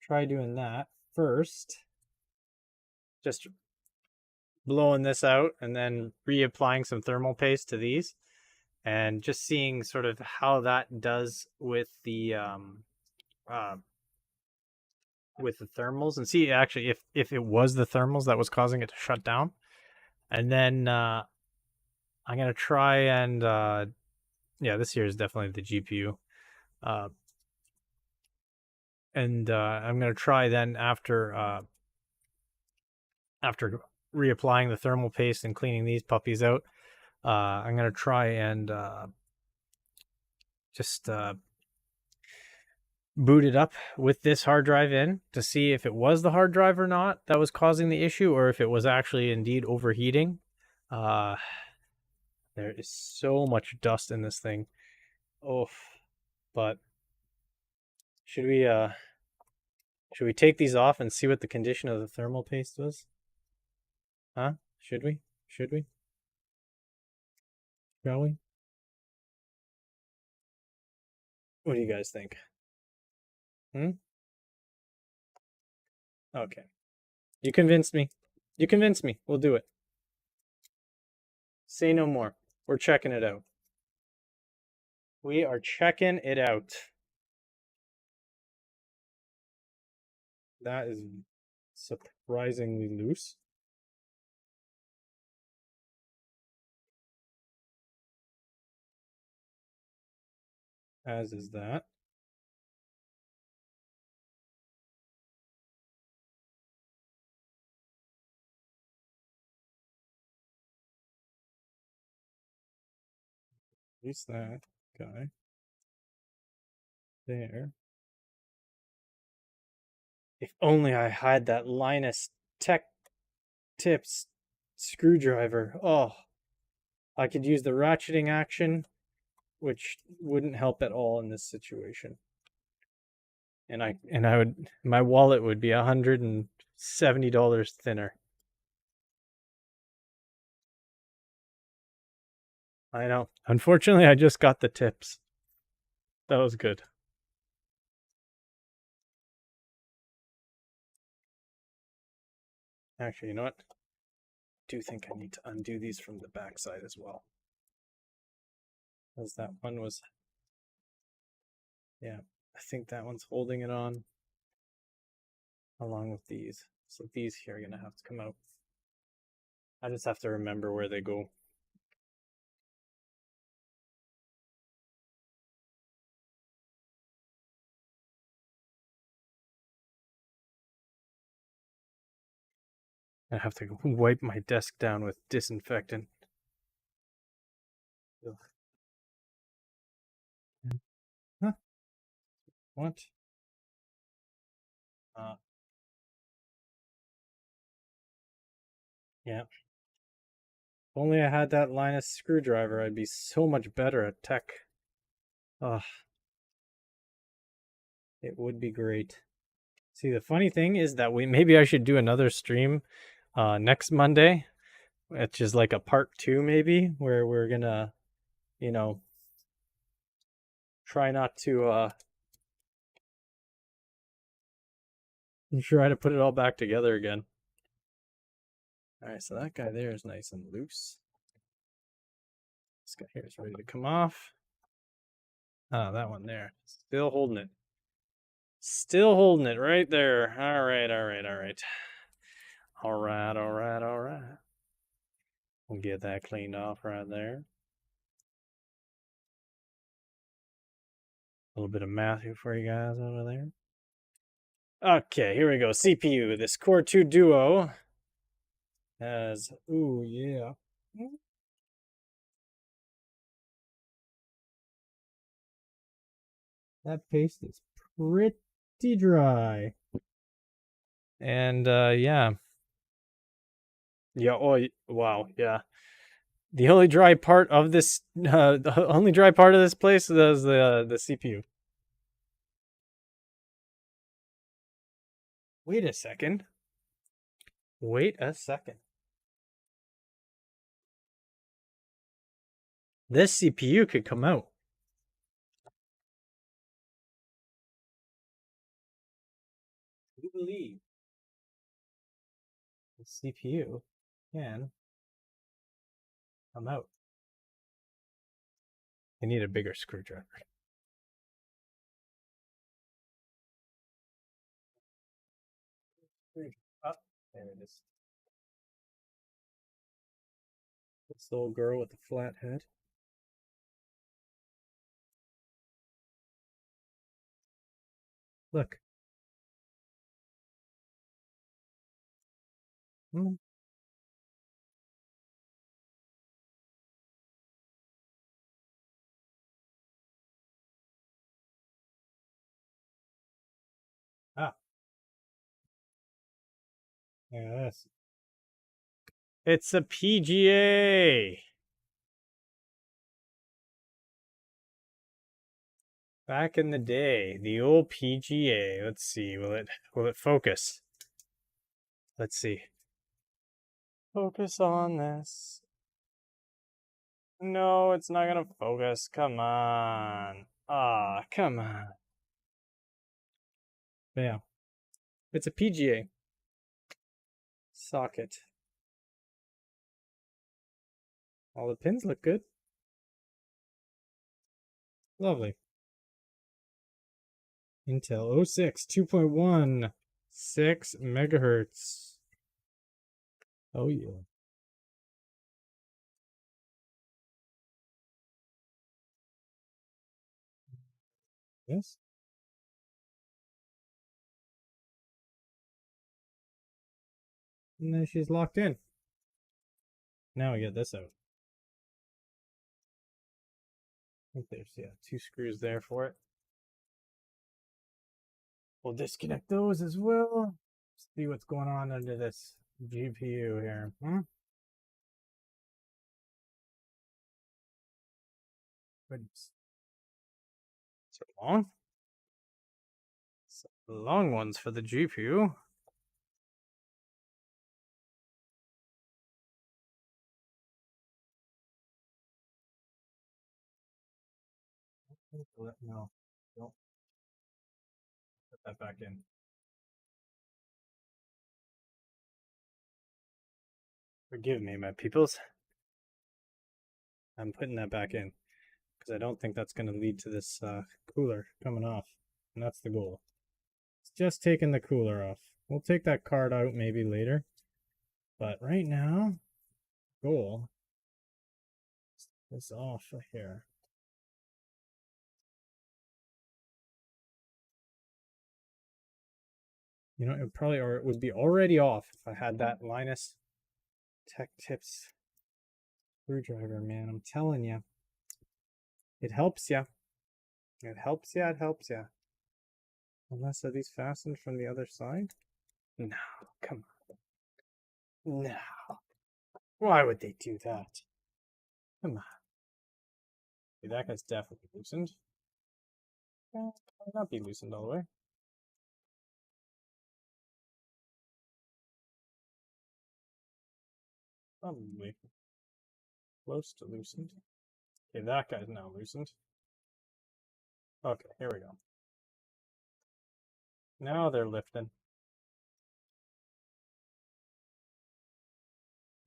try doing that first. Just blowing this out and then reapplying some thermal paste to these and just seeing sort of how that does with the thermals, and see actually if it was the thermals that was causing it to shut down. And then I'm gonna try and yeah, this here is definitely the GPU. And I'm gonna try then after reapplying the thermal paste and cleaning these puppies out, I'm gonna try and just booted up with this hard drive in to see if it was the hard drive or not that was causing the issue, or if it was actually indeed overheating. There is so much dust in this thing. Oh, but should we take these off and see what the condition of the thermal paste was? Huh? Should we? Should we? Shall we? What do you guys think? Hmm? Okay. You convinced me. You convinced me. We'll do it. Say no more. We're checking it out. We are checking it out. That is surprisingly loose. As is that. At least that guy. There. If only I had that Linus Tech Tips screwdriver. Oh, I could use the ratcheting action, which wouldn't help at all in this situation. And I would, my wallet would be $170 thinner. I know. Unfortunately, I just got the tips. That was good. Actually, you know what? I do think I need to undo these from the backside as well. Because that one was, yeah, I think that one's holding it on along with these. So these here are going to have to come out. I just have to remember where they go. I have to wipe my desk down with disinfectant. Ugh. Huh? What? Uh, yeah. If only I had that Linus screwdriver, I'd be so much better at tech. Ugh, it would be great. See, the funny thing is that maybe I should do another stream next Monday, which is like a part 2 maybe, where we're gonna, you know, try not to try to put it all back together again. All right, so that guy there is nice and loose. This guy here is ready to come off. Ah, that one there, still holding it. Still holding it right there. All right, all right, all right. All right, all right, all right. We'll get that cleaned off right there. A little bit of Matthew for you guys over there. Okay, here we go. CPU. This Core 2 Duo has, ooh, yeah. That paste is pretty dry. And yeah. Yeah, oh, wow, yeah. The only dry part of this, the only dry part of this place is the CPU. Wait a second. Wait a second. This CPU could come out. You believe the CPU can come out? I need a bigger screwdriver. Oh, there it is. This little girl with the flat head. Look. Hmm. Yes. It's a PGA. Back in the day, the old PGA. Let's see. Will it focus? Let's see. Focus on this. No, it's not gonna focus. Come on. Ah, come on. Yeah. It's a PGA socket. All the pins look good. Lovely. Intel 06 2.1 6 megahertz. Oh yeah. Yes. And then she's locked in. Now we get this out. I think there's 2 screws there for it. We'll disconnect those as well. See what's going on under this GPU here. Goodness. So long. So long ones for the GPU. No. Don't put that back in. Forgive me, my peoples. I'm putting that back in because I don't think that's going to lead to this cooler coming off. And that's the goal. It's just taking the cooler off. We'll take that card out maybe later. But right now, goal is off here. You know, it would be already off if I had that Linus Tech Tips screwdriver, man. I'm telling you. It helps you. It helps you. It helps you. Unless are these fastened from the other side? No, come on. No. Why would they do that? Come on. Okay, that guy's definitely loosened. Might not be loosened all the way. Probably close to loosened. Okay, that guy's now loosened. Okay, here we go. Now they're lifting.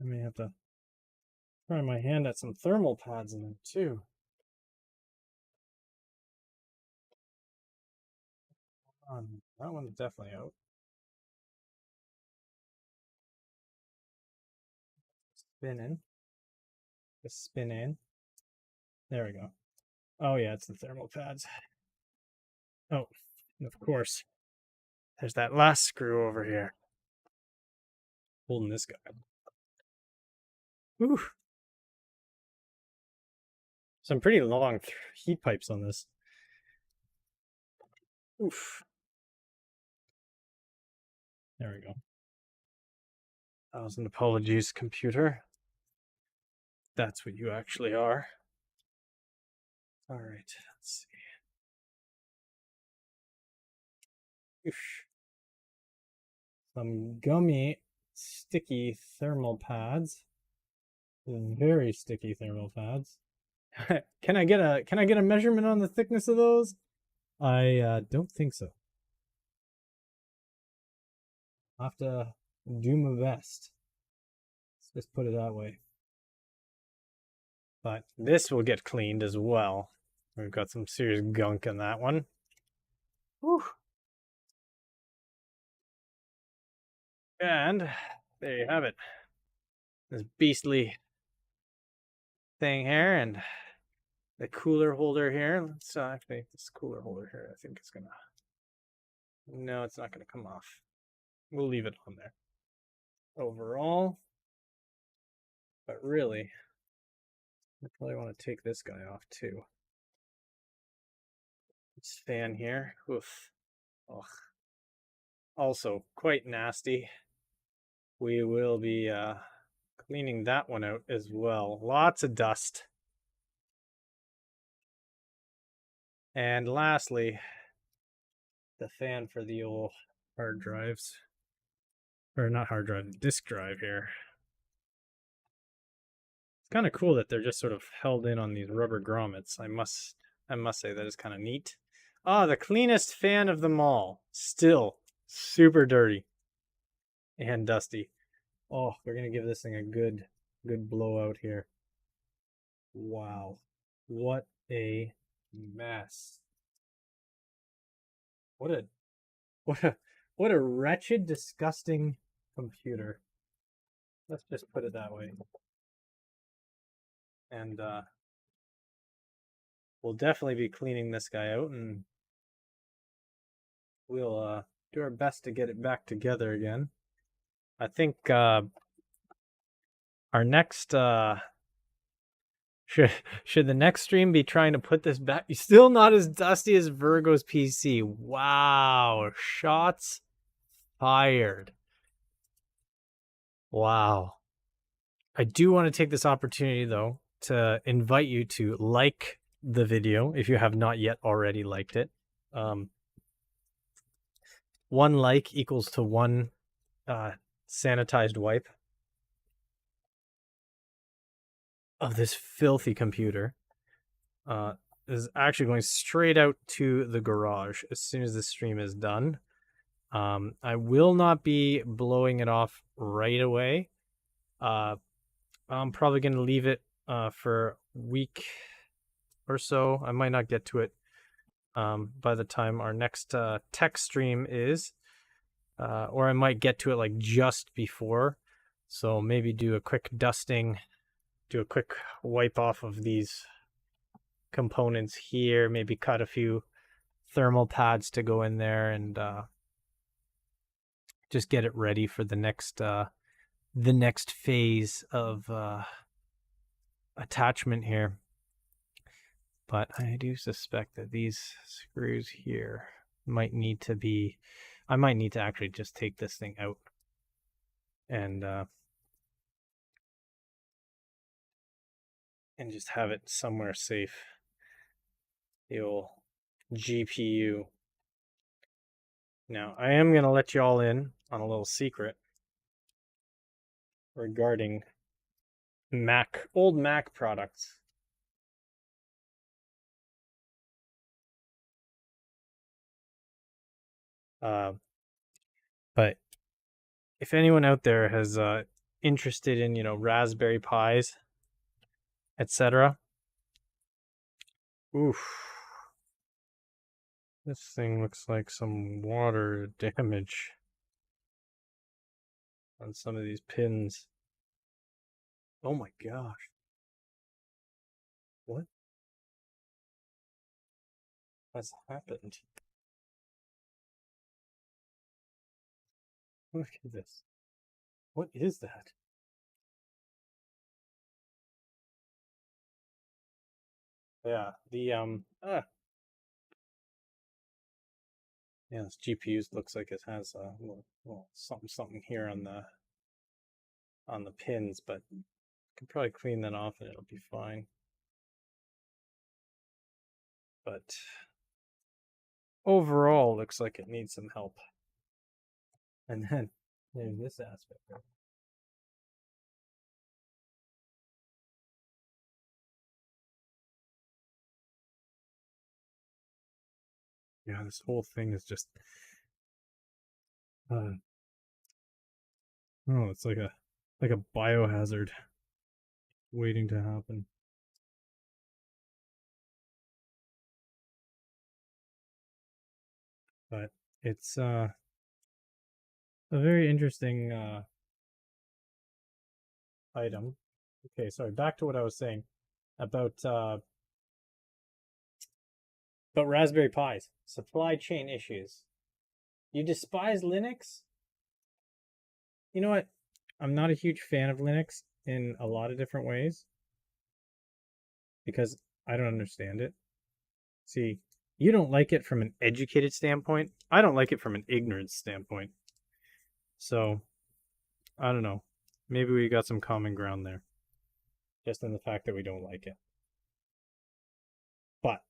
I may have to try my hand at some thermal pads in them too. That one's definitely out. Spinning. Just spin in. There we go. Oh yeah, it's the thermal pads. Oh, of course. There's that last screw over here. Holding this guy. Ooh. Some pretty long heat pipes on this. Oof. There we go. 1,000 apologies, computer. That's what you actually are. All right, let's see. Oof. Some gummy, sticky thermal pads. Very sticky thermal pads. Can I get a measurement on the thickness of those? I don't think so. I'll have to do my best. Let's just put it that way. But this will get cleaned as well. We've got some serious gunk in that one. Whew. And there you have it. This beastly thing here and the cooler holder here. Let's actually, this cooler holder here, I think it's gonna, no, it's not gonna come off. We'll leave it on there. Overall, but really, I probably want to take this guy off too. This fan here, oof. Ugh. Also quite nasty. we will be cleaning that one out as well. Lots of dust. And lastly, the fan for the old hard drives. Or not hard drive, disk drive here. It's kind of cool that they're just sort of held in on these rubber grommets. I must say that is kind of neat. Ah, the cleanest fan of them all. Still super dirty and dusty. Oh, we're gonna give this thing a good blowout here. Wow, what a mess! What a what a what a wretched, disgusting computer. Let's just put it that way. And we'll definitely be cleaning this guy out, and we'll do our best to get it back together again. I think our next should the next stream be trying to put this back? Still not as dusty as Virgo's PC. Wow, shots fired. Wow. I do want to take this opportunity though to invite you to like the video if you have not yet already liked it. 1 like equals to 1 sanitized wipe of this filthy computer. Is actually going straight out to the garage as soon as the stream is done. I will not be blowing it off right away. I'm probably going to leave it for a week or so. I might not get to it by the time our next tech stream is, or I might get to it like just before. So maybe do a quick dusting, do a quick wipe off of these components here, maybe cut a few thermal pads to go in there, and just get it ready for the next phase of attachment here. But I do suspect that these screws here might need to be, I might need to actually just take this thing out and just have it somewhere safe. The old GPU. Now, I am going to let you all in on a little secret regarding old Mac products. But if anyone out there has interested in, Raspberry Pis, etc. Oof. This thing looks like some water damage on some of these pins. Oh my gosh. What has happened? Look at this. What is that? Yeah, yeah, this GPU looks like it has a little something here on the pins, but I could probably clean that off and it'll be fine. But overall, looks like it needs some help. And then there's this aspect of it. Yeah, this whole thing is just oh, it's like a biohazard waiting to happen. But it's a very interesting item. Okay, sorry, back to what I was saying about Raspberry Pis, supply chain issues. You despise Linux? You know what? I'm not a huge fan of Linux in a lot of different ways because I don't understand it. See, you don't like it from an educated standpoint. I don't like it from an ignorance standpoint. So, I don't know. Maybe we got some common ground there. Just in the fact that we don't like it. But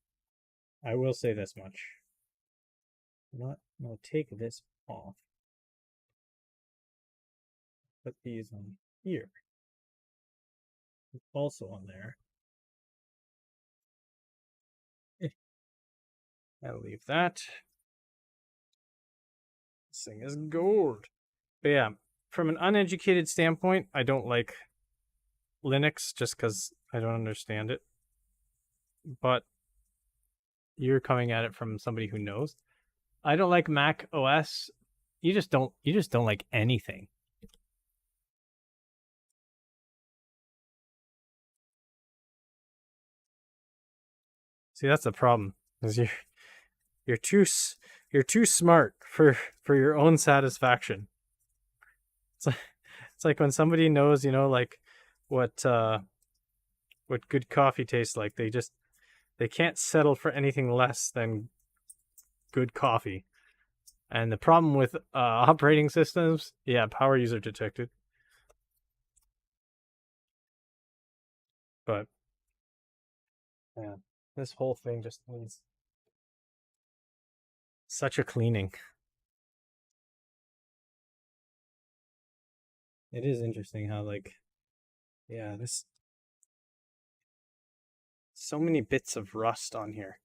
I will say this much. I'll take this off. Put these on here. Also on there. I'll leave that. This thing is gold. But yeah, from an uneducated standpoint, I don't like Linux just because I don't understand it. But you're coming at it from somebody who knows. I don't like Mac OS. You just don't like anything. See, that's the problem. Is you're too smart for your own satisfaction. It's like when somebody knows, like what good coffee tastes like. They can't settle for anything less than good coffee. And the problem with operating systems, yeah, power user detected. But yeah, this whole thing just needs such a cleaning. It is interesting how yeah, this so many bits of rust on here.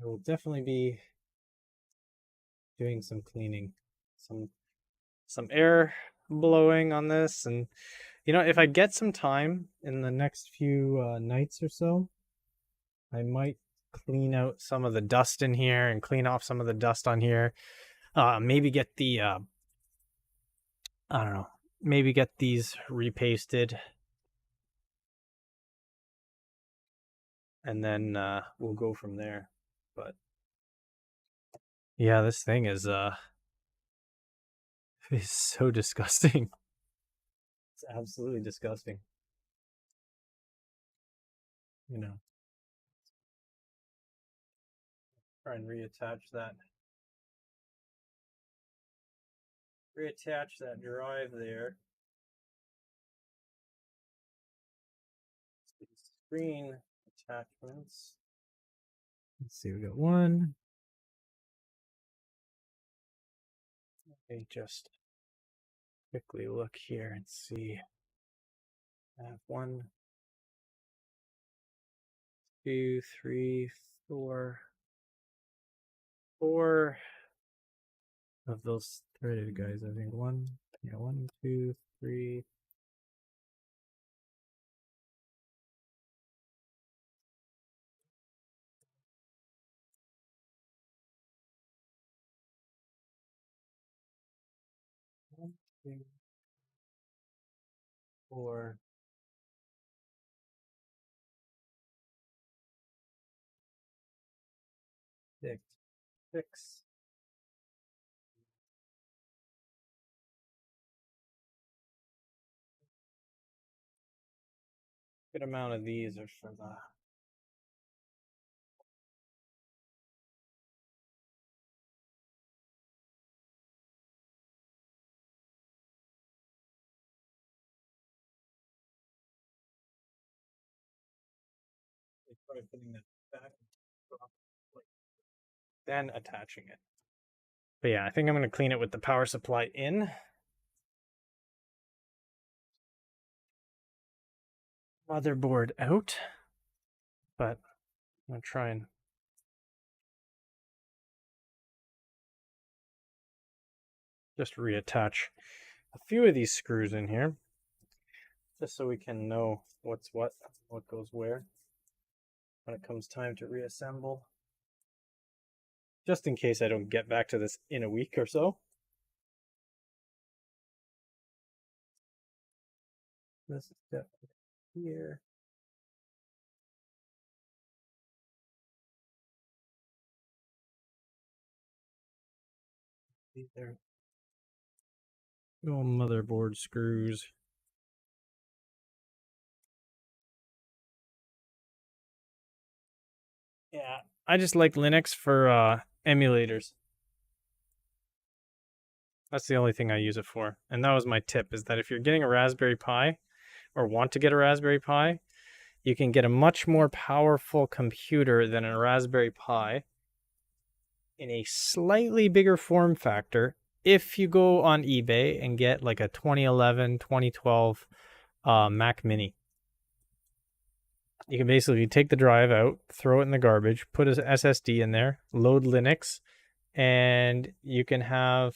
I will definitely be doing some cleaning, some air blowing on this, and if I get some time in the next few nights or so, I might clean out some of the dust in here and clean off some of the dust on here. Maybe get the I don't know, maybe get these repasted, and then we'll go from there. But yeah, this thing is is so disgusting. It's absolutely disgusting. Try and reattach that drive there. Screen attachments. Let's see, we got one. Let me just quickly look here and see. I have 1, 2, 3, 4 of those threaded guys. I think 1, 2, 3. One, 2, 4. 6. 6. Good amount of these are for the try putting that back, then attaching it. But yeah, I think I'm going to clean it with the power supply in. Motherboard out. But I'm going to try and just reattach a few of these screws in here, just so we can know what goes where when it comes time to reassemble. Just in case I don't get back to this in a week or so. This is definitely here. These are little motherboard screws. Yeah, I just like Linux for emulators. That's the only thing I use it for. And that was my tip, is that if you're getting a Raspberry Pi or want to get a Raspberry Pi, you can get a much more powerful computer than a Raspberry Pi in a slightly bigger form factor if you go on eBay and get like a 2011, 2012 Mac Mini. You can basically take the drive out, throw it in the garbage, put an SSD in there, load Linux, and you can have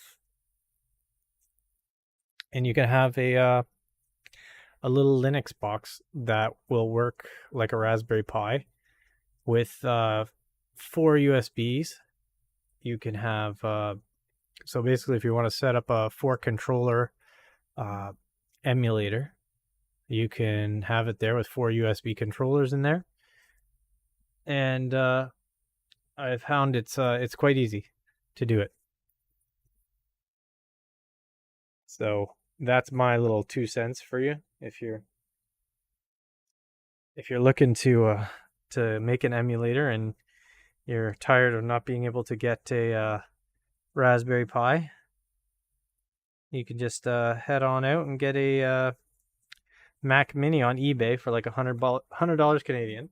a little Linux box that will work like a Raspberry Pi with 4 USBs. You can have so basically, if you want to set up a 4 controller emulator, you can have it there with 4 USB controllers in there, and I've found it's quite easy to do it. So that's my little 2 cents for you. If you're looking to make an emulator and you're tired of not being able to get a Raspberry Pi, you can just head on out and get a Mac Mini on eBay for like $100 Canadian,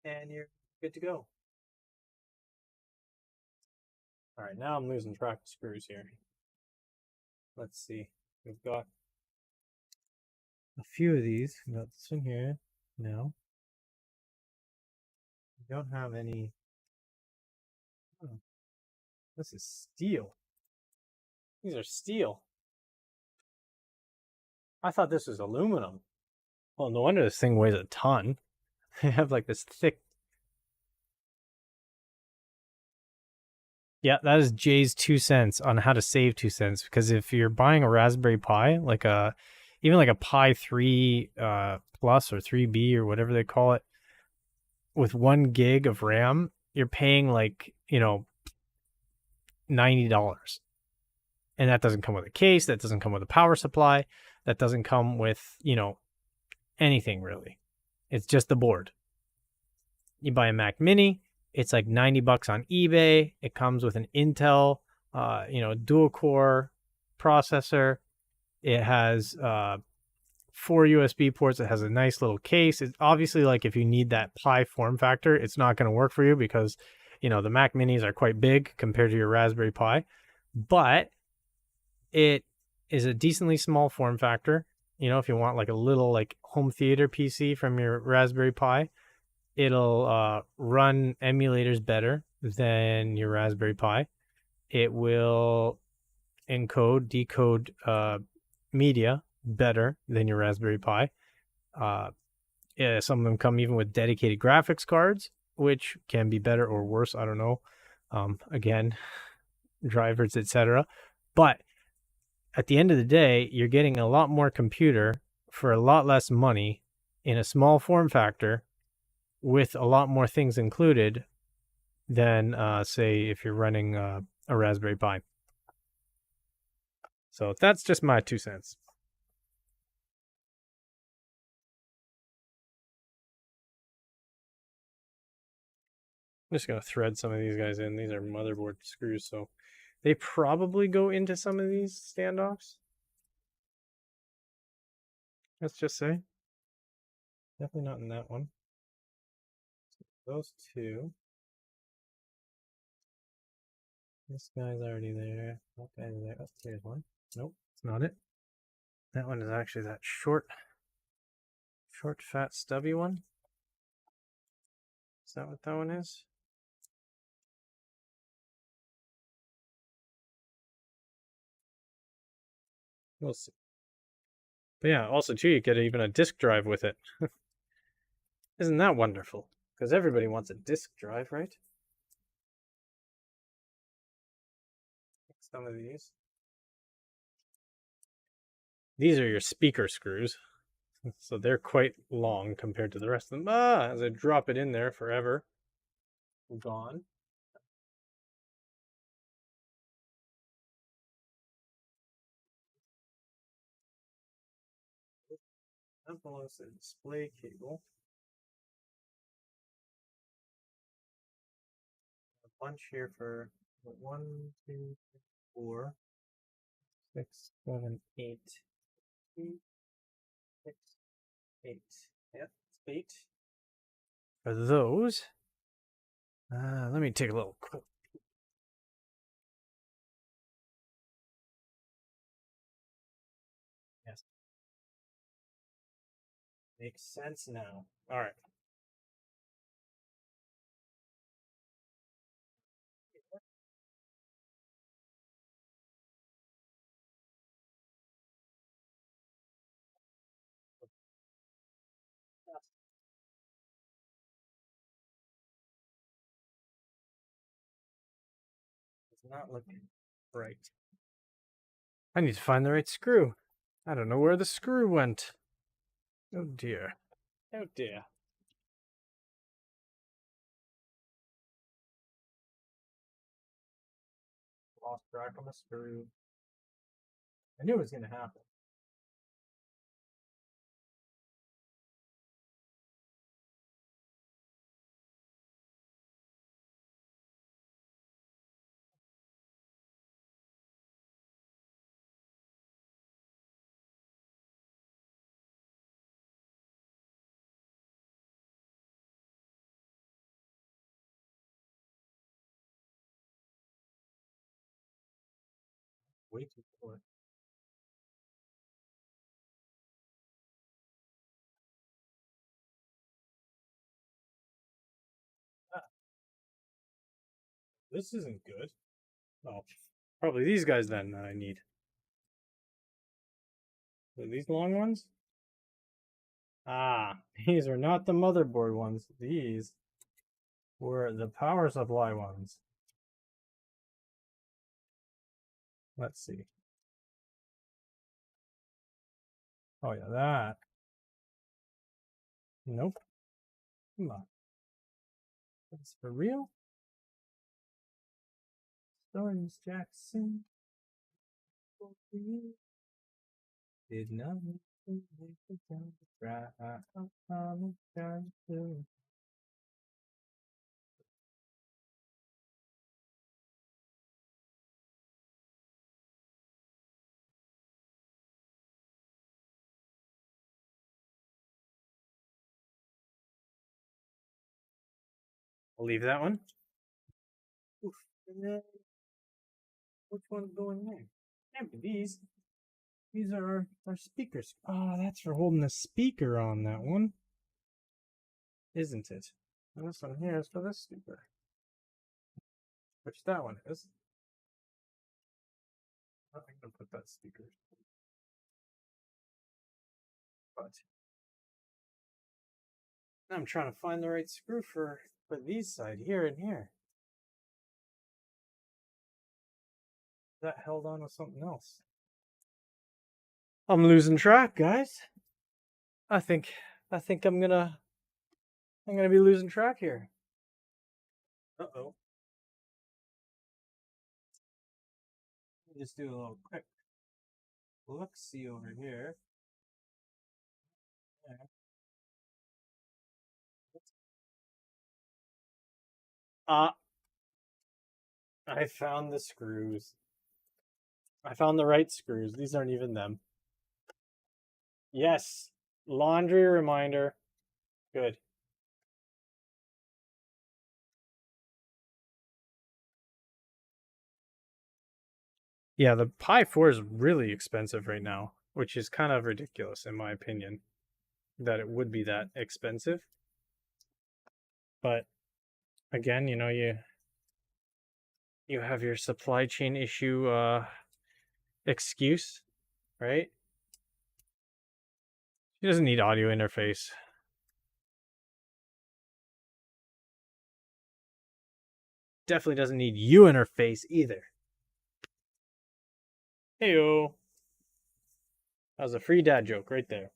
and you're good to go. All right, now I'm losing track of screws here. Let's see. We've got a few of these. We got this one here. No. We don't have any. Oh, this is steel. These are steel. I thought this was aluminum. Well, no wonder this thing weighs a ton. They have like this thick. Yeah, that is Jay's 2 cents on how to save 2 cents. Because if you're buying a Raspberry Pi, even like a Pi 3 Plus or 3B or whatever they call it, with 1 gig of RAM, you're paying like, $90. And that doesn't come with a case, that doesn't come with a power supply, that doesn't come with, anything really. It's just the board. You buy a Mac Mini, it's like $90 on eBay. It comes with an Intel, dual core processor. It has 4 USB ports. It has a nice little case. It's obviously, like, if you need that Pi form factor, it's not going to work for you because, the Mac Minis are quite big compared to your Raspberry Pi. But it is a decently small form factor. If you want like a little like home theater PC from your Raspberry Pi, it'll run emulators better than your Raspberry Pi. It will decode media better than your Raspberry Pi. Yeah, some of them come even with dedicated graphics cards, which can be better or worse. I don't know. Again, drivers, etc. But at the end of the day, you're getting a lot more computer for a lot less money in a small form factor with a lot more things included than, say, if you're running a Raspberry Pi. So that's just my 2 cents. I'm just going to thread some of these guys in. These are motherboard screws, so they probably go into some of these standoffs. Let's just say. Definitely not in that one. Those two. This guy's already there. That guy's there. Oh, here's one. Nope, it's not it. That one is actually that short, fat, stubby one. Is that what that one is? We'll see. But yeah, also too, you get even a disk drive with it. Isn't that wonderful? Because everybody wants a disk drive, right? Some of these. These are your speaker screws. So they're quite long compared to the rest of them. As I drop it in there forever. Gone. That belongs to the display cable. A bunch here for 1, 2, 3, 4, 6, 7, 8. 2, 6, 8. Yep, it's 8. For those, let me take a little quick. Yes, makes sense now. All right. It's not looking right. I need to find the right screw. I don't know where the screw went. Oh dear. Oh dear. Lost track on the screw. I knew it was going to happen. Way too short. Ah, this isn't good. Oh, probably these guys then that I need. Are these long ones? Ah, these are not the motherboard ones. These were the power supply ones. Let's see. Oh yeah, that. Nope. Come on. That's for real? Storms Jackson. Did nothing to make it down the track. I apologize to. I'll leave that one. Oof. And then which one's going there? Can't be these. These are our speakers. Oh, that's for holding the speaker on that one, isn't it? And this one here is for this speaker, which that one is. I'm gonna put that speaker. But now I'm trying to find the right screw for these side here and here. That held on with something else. I'm losing track, guys. I think I'm gonna be losing track here. Uh-oh. Let me just do a little quick look-see over here. There. I found the screws. I found the right screws. These aren't even them. Yes. Laundry reminder. Good. Yeah, the Pi 4 is really expensive right now, which is kind of ridiculous in my opinion that it would be that expensive. But again, you have your supply chain issue excuse, right? She doesn't need audio interface. Definitely doesn't need U interface either. Heyo. That was a free dad joke right there.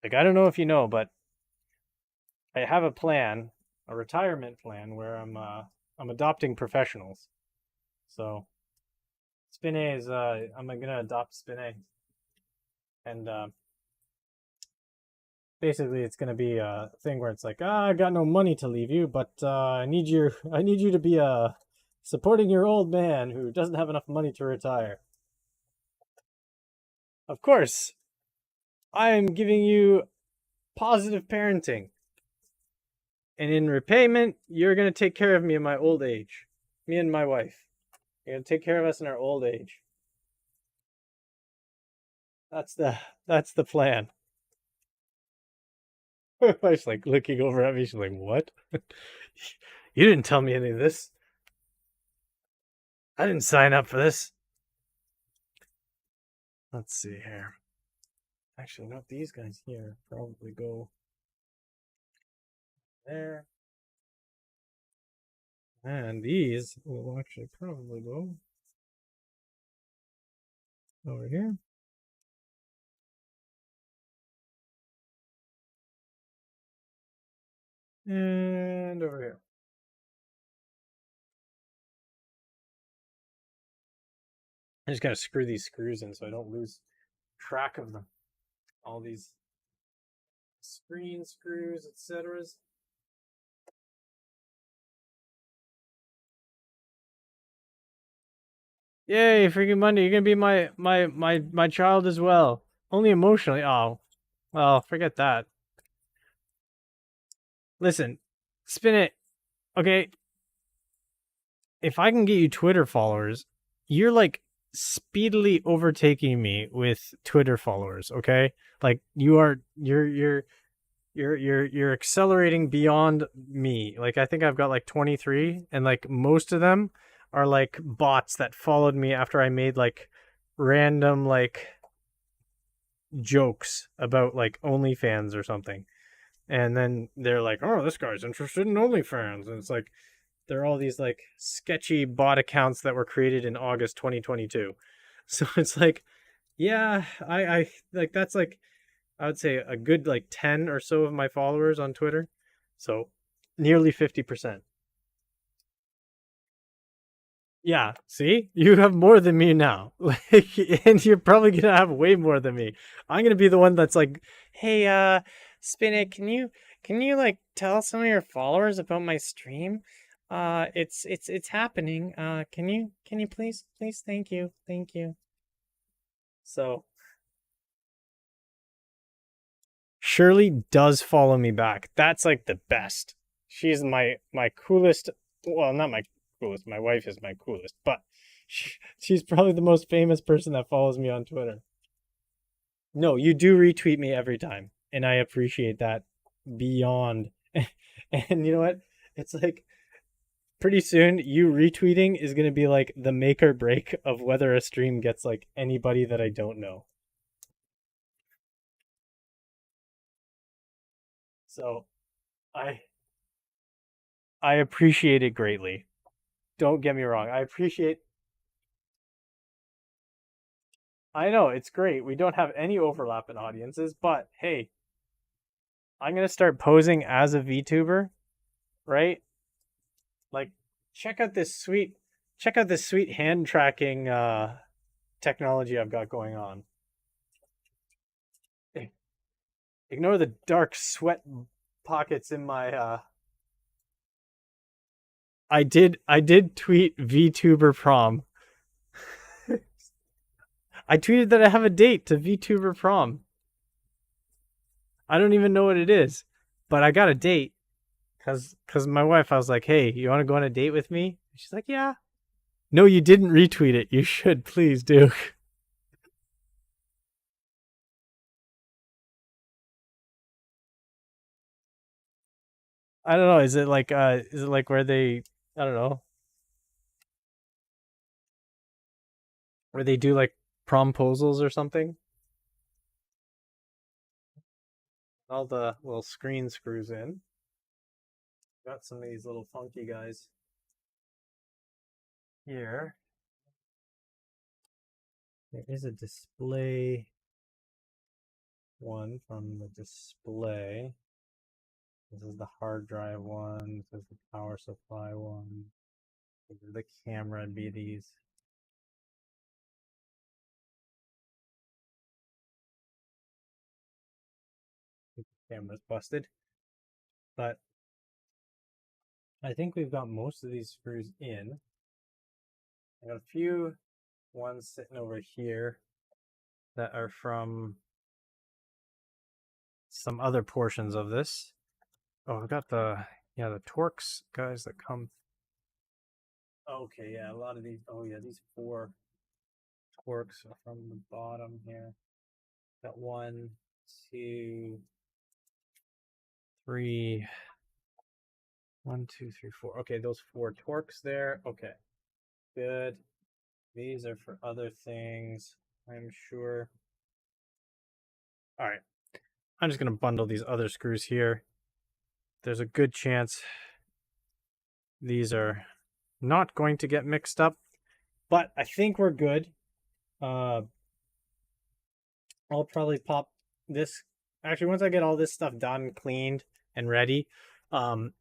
Like, I don't know if you know, but I have a plan, a retirement plan where I'm adopting professionals. So Spin A is I'm gonna adopt Spin A. And basically it's gonna be a thing where it's like, I got no money to leave you, but I need you to be supporting your old man who doesn't have enough money to retire. Of course, I am giving you positive parenting. And in repayment, you're going to take care of me in my old age. Me and my wife. You're going to take care of us in our old age. That's the plan. My wife's like looking over at me. She's like, "What? You didn't tell me any of this. I didn't sign up for this." Let's see here. Actually, not these guys here. Probably go there. And these will actually probably go over here. And over here. I just gotta screw these screws in so I don't lose track of them. All these screen screws, etc. Yay, freaking Monday! You're gonna be my child as well. Only emotionally. Oh, well, forget that. Listen, spin it. Okay, if I can get you Twitter followers, you're like speedily overtaking me with Twitter followers. Okay, like you're accelerating beyond me. Like I think I've got like 23, and like most of them are like bots that followed me after I made like random like jokes about like OnlyFans or something. And then they're like, "Oh, this guy's interested in OnlyFans." And it's like they're all these like sketchy bot accounts that were created in August 2022. So it's like, yeah, I like that's like I would say a good like 10 or so of my followers on Twitter. So nearly 50%. Yeah, see? You have more than me now. Like and you're probably going to have way more than me. I'm going to be the one that's like, "Hey, Spinit, can you like tell some of your followers about my stream? It's happening. Can you please thank you. Thank you." So, Shirley does follow me back. That's like the best. She's my coolest. Well, not my coolest. My wife is my coolest, but she's probably the most famous person that follows me on Twitter. No, you do retweet me every time, and I appreciate that beyond. And you know what? It's like pretty soon you retweeting is going to be like the make or break of whether a stream gets like anybody that I don't know. So, I I appreciate it greatly. Don't get me wrong. I know it's great. We don't have any overlap in audiences, but hey, I'm gonna start posing as a VTuber, right? Like, check out this sweet, check out this sweet hand tracking technology I've got going on. Ignore the dark sweat pockets in my. I did tweet VTuber prom. I tweeted that I have a date to VTuber prom. I don't even know what it is, but I got a date. Cause my wife, I was like, "Hey, you want to go on a date with me?" She's like, "Yeah." No, you didn't retweet it. You should please do. I don't know. Is it like where they I don't know where they do like promposals or something? All the little screen screws in. Got some of these little funky guys here. There is a display one from the display. This is the hard drive one. This is the power supply one. The camera would be these. camera's busted. But I think we've got most of these screws in. I got a few ones sitting over here that are from some other portions of this. Oh, I've got the Torx guys that come. Okay, yeah, a lot of these. Oh yeah, these 4 Torx are from the bottom here. Got 1, 2, 3. 1, 2, 3, 4. Okay, those 4 Torx there. Okay, good. These are for other things, I'm sure. All right, I'm just gonna bundle these other screws here. There's a good chance these are not going to get mixed up, but I think we're good. I'll probably pop this. Actually, once I get all this stuff done, cleaned, and ready, I'll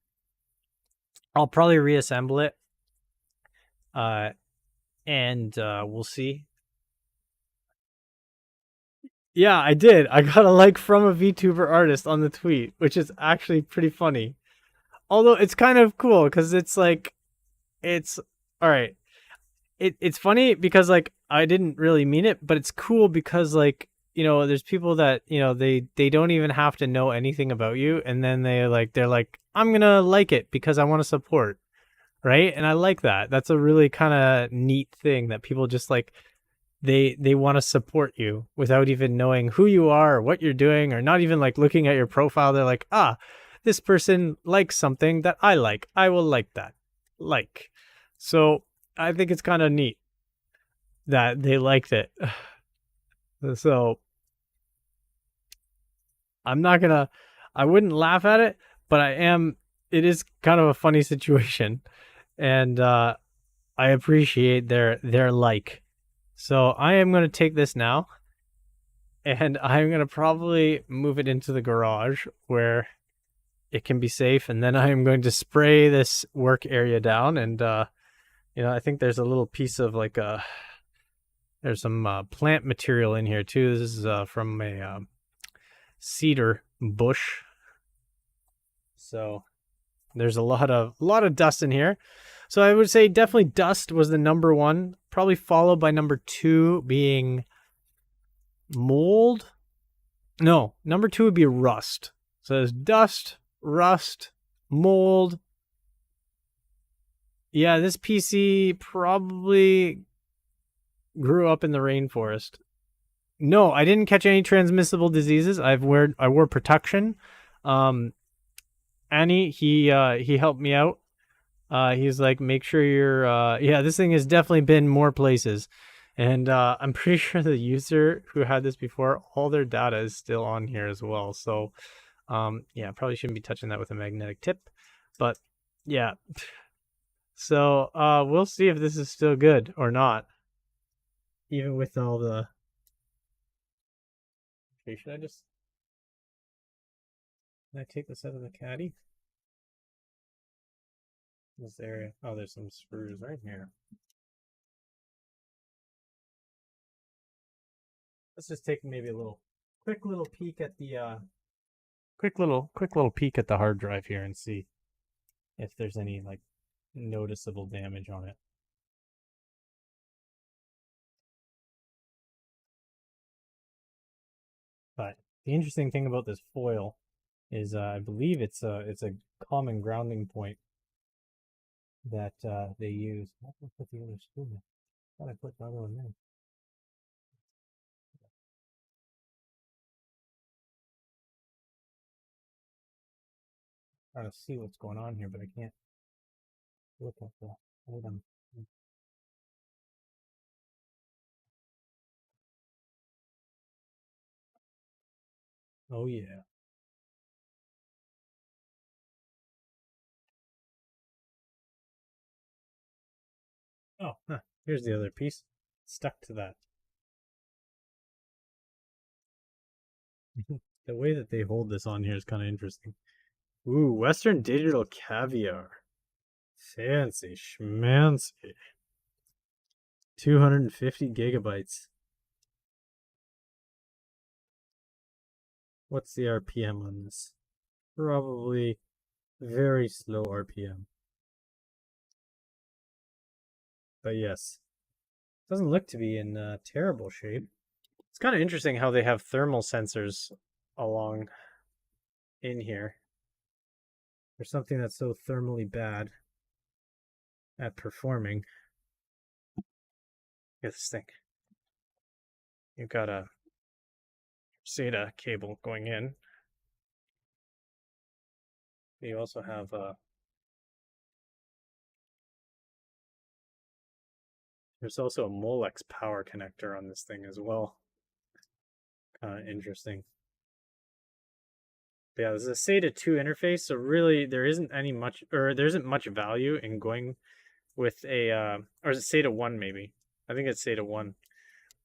probably reassemble it. And we'll see. Yeah, I did. I got a like from a VTuber artist on the tweet, which is actually pretty funny. Although it's kind of cool because it's like, it's all right. It's funny because like I didn't really mean it, but it's cool because like there's people that they don't even have to know anything about you, and then they're like I'm gonna like it because I want to support, right? And I like that. That's a really kind of neat thing that people just like they want to support you without even knowing who you are or what you're doing or not even like looking at your profile. They're like, this person likes something that I like. I will like that. Like. So I think it's kind of neat that they liked it. So I wouldn't laugh at it, but it is kind of a funny situation. And I appreciate their like. So I am going to take this now and I'm going to probably move it into the garage where it can be safe. And then I'm going to spray this work area down. And, I think there's a little piece of like there's some plant material in here too. This is from a cedar bush. So there's a lot of dust in here. So I would say definitely dust was the number 1, probably followed by number 2 being mold. No, number 2 would be rust. So there's dust, rust, mold. Yeah, this PC probably grew up in the rainforest. No, I didn't catch any transmissible diseases. I wore protection. Annie, he helped me out. He's like, make sure you're this thing has definitely been more places. And I'm pretty sure the user who had this before, all their data is still on here as well. So probably shouldn't be touching that with a magnetic tip. But yeah. So we'll see if this is still good or not. Even with all the okay, should I take this out of the caddy? This area. Oh, there's some screws right here. Let's just take maybe a quick little peek at the quick little peek at the hard drive here and see if there's any like noticeable damage on it. But the interesting thing about this foil is I believe it's a common grounding point that they use. I put the other screw in. I thought I put the other one in. Trying to see what's going on here, but I can't look at the item. Oh yeah. Oh, here's the other piece. Stuck to that. The way that they hold this on here is kind of interesting. Ooh, Western Digital Caviar. Fancy schmancy. 250 gigabytes. What's the RPM on this? Probably very slow RPM. But yes, doesn't look to be in terrible shape. It's kind of interesting how they have thermal sensors along in here. There's something that's so thermally bad at performing. Look at this thing. You've got a SATA cable going in. You also have there's also a Molex power connector on this thing as well. Kind of interesting. But yeah, there's a SATA 2 interface, so really there isn't much value in going with a or is it SATA 1 maybe? I think it's SATA 1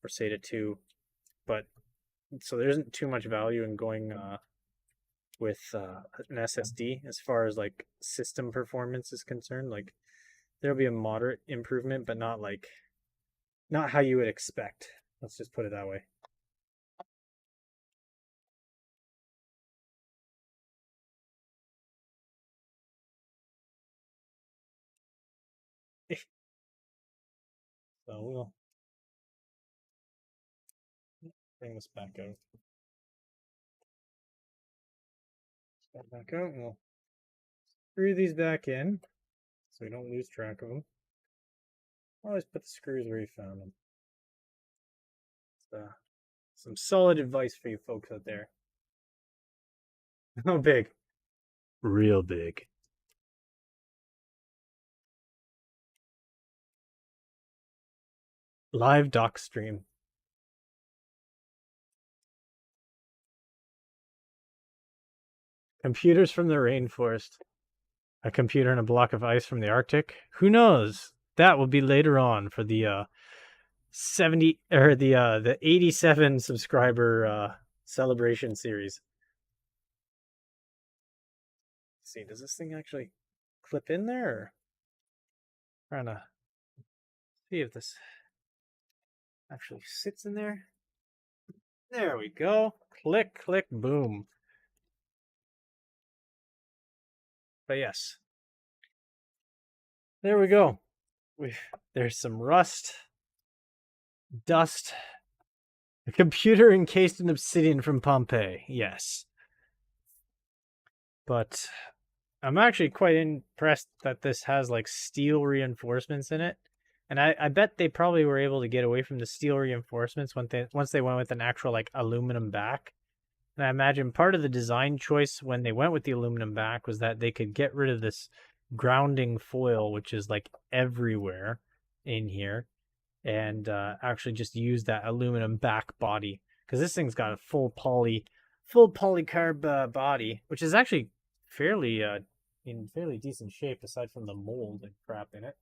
or SATA 2, but so there isn't too much value in going with an SSD as far as like system performance is concerned. Like there'll be a moderate improvement, but not how you would expect. Let's just put it that way. So we'll bring this back out. Back out. And we'll screw these back in so we don't lose track of them. Always put the screws where you found them. So, some solid advice for you folks out there. How big? Real big. Live doc stream. Computers from the rainforest. A computer and a block of ice from the Arctic. Who knows? That will be later on for the 70 or the 87 subscriber celebration series. Let's see, does this thing actually clip in there? Or trying to see if this actually sits in there. There we go. Click, click, boom. But yes, there we go. There's some rust, dust, a computer encased in obsidian from Pompeii. Yes. But I'm actually quite impressed that this has like steel reinforcements in it. And I bet they probably were able to get away from the steel reinforcements once they went with an actual like aluminum back. And I imagine part of the design choice when they went with the aluminum back was that they could get rid of this grounding foil, which is like everywhere in here, and actually just use that aluminum back body. Because this thing's got a full polycarb body, which is actually fairly in fairly decent shape aside from the mold and crap in it.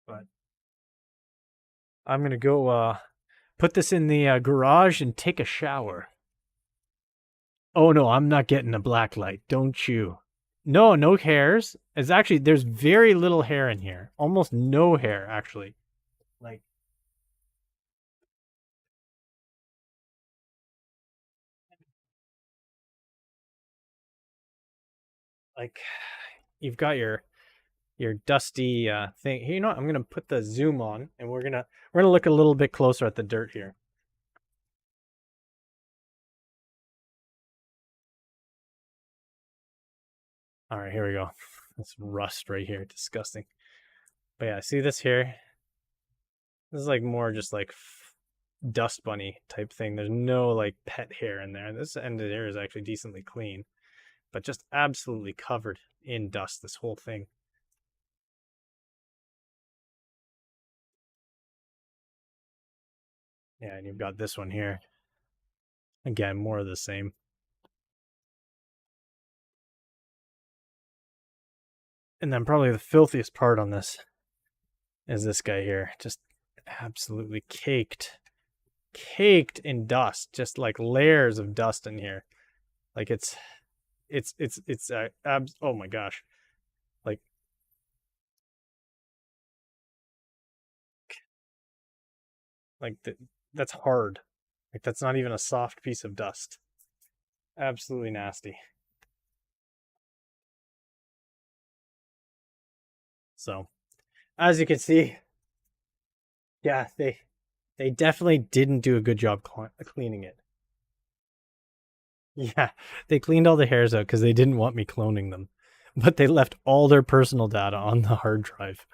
But I'm gonna go put this in the garage and take a shower. Oh no, I'm not getting a black light. Don't you? No, no hairs. It's actually there's very little hair in here. Almost no hair actually. Like like you've got your dusty thing. You know what? I'm gonna put the zoom on and we're gonna look a little bit closer at the dirt here. All right, here we go. This rust right here, disgusting. But yeah, see this here? This is like more just like dust bunny type thing. There's no like pet hair in there. This end of the hair is actually decently clean, but just absolutely covered in dust, this whole thing. Yeah, and you've got this one here. Again, more of the same. And then probably the filthiest part on this is this guy here. Just absolutely caked in dust, just like layers of dust in here. Like it's oh my gosh. Like like that's hard. Like that's not even a soft piece of dust. Absolutely nasty. So, as you can see, yeah, they definitely didn't do a good job cleaning it. Yeah, they cleaned all the hairs out because they didn't want me cloning them, but they left all their personal data on the hard drive,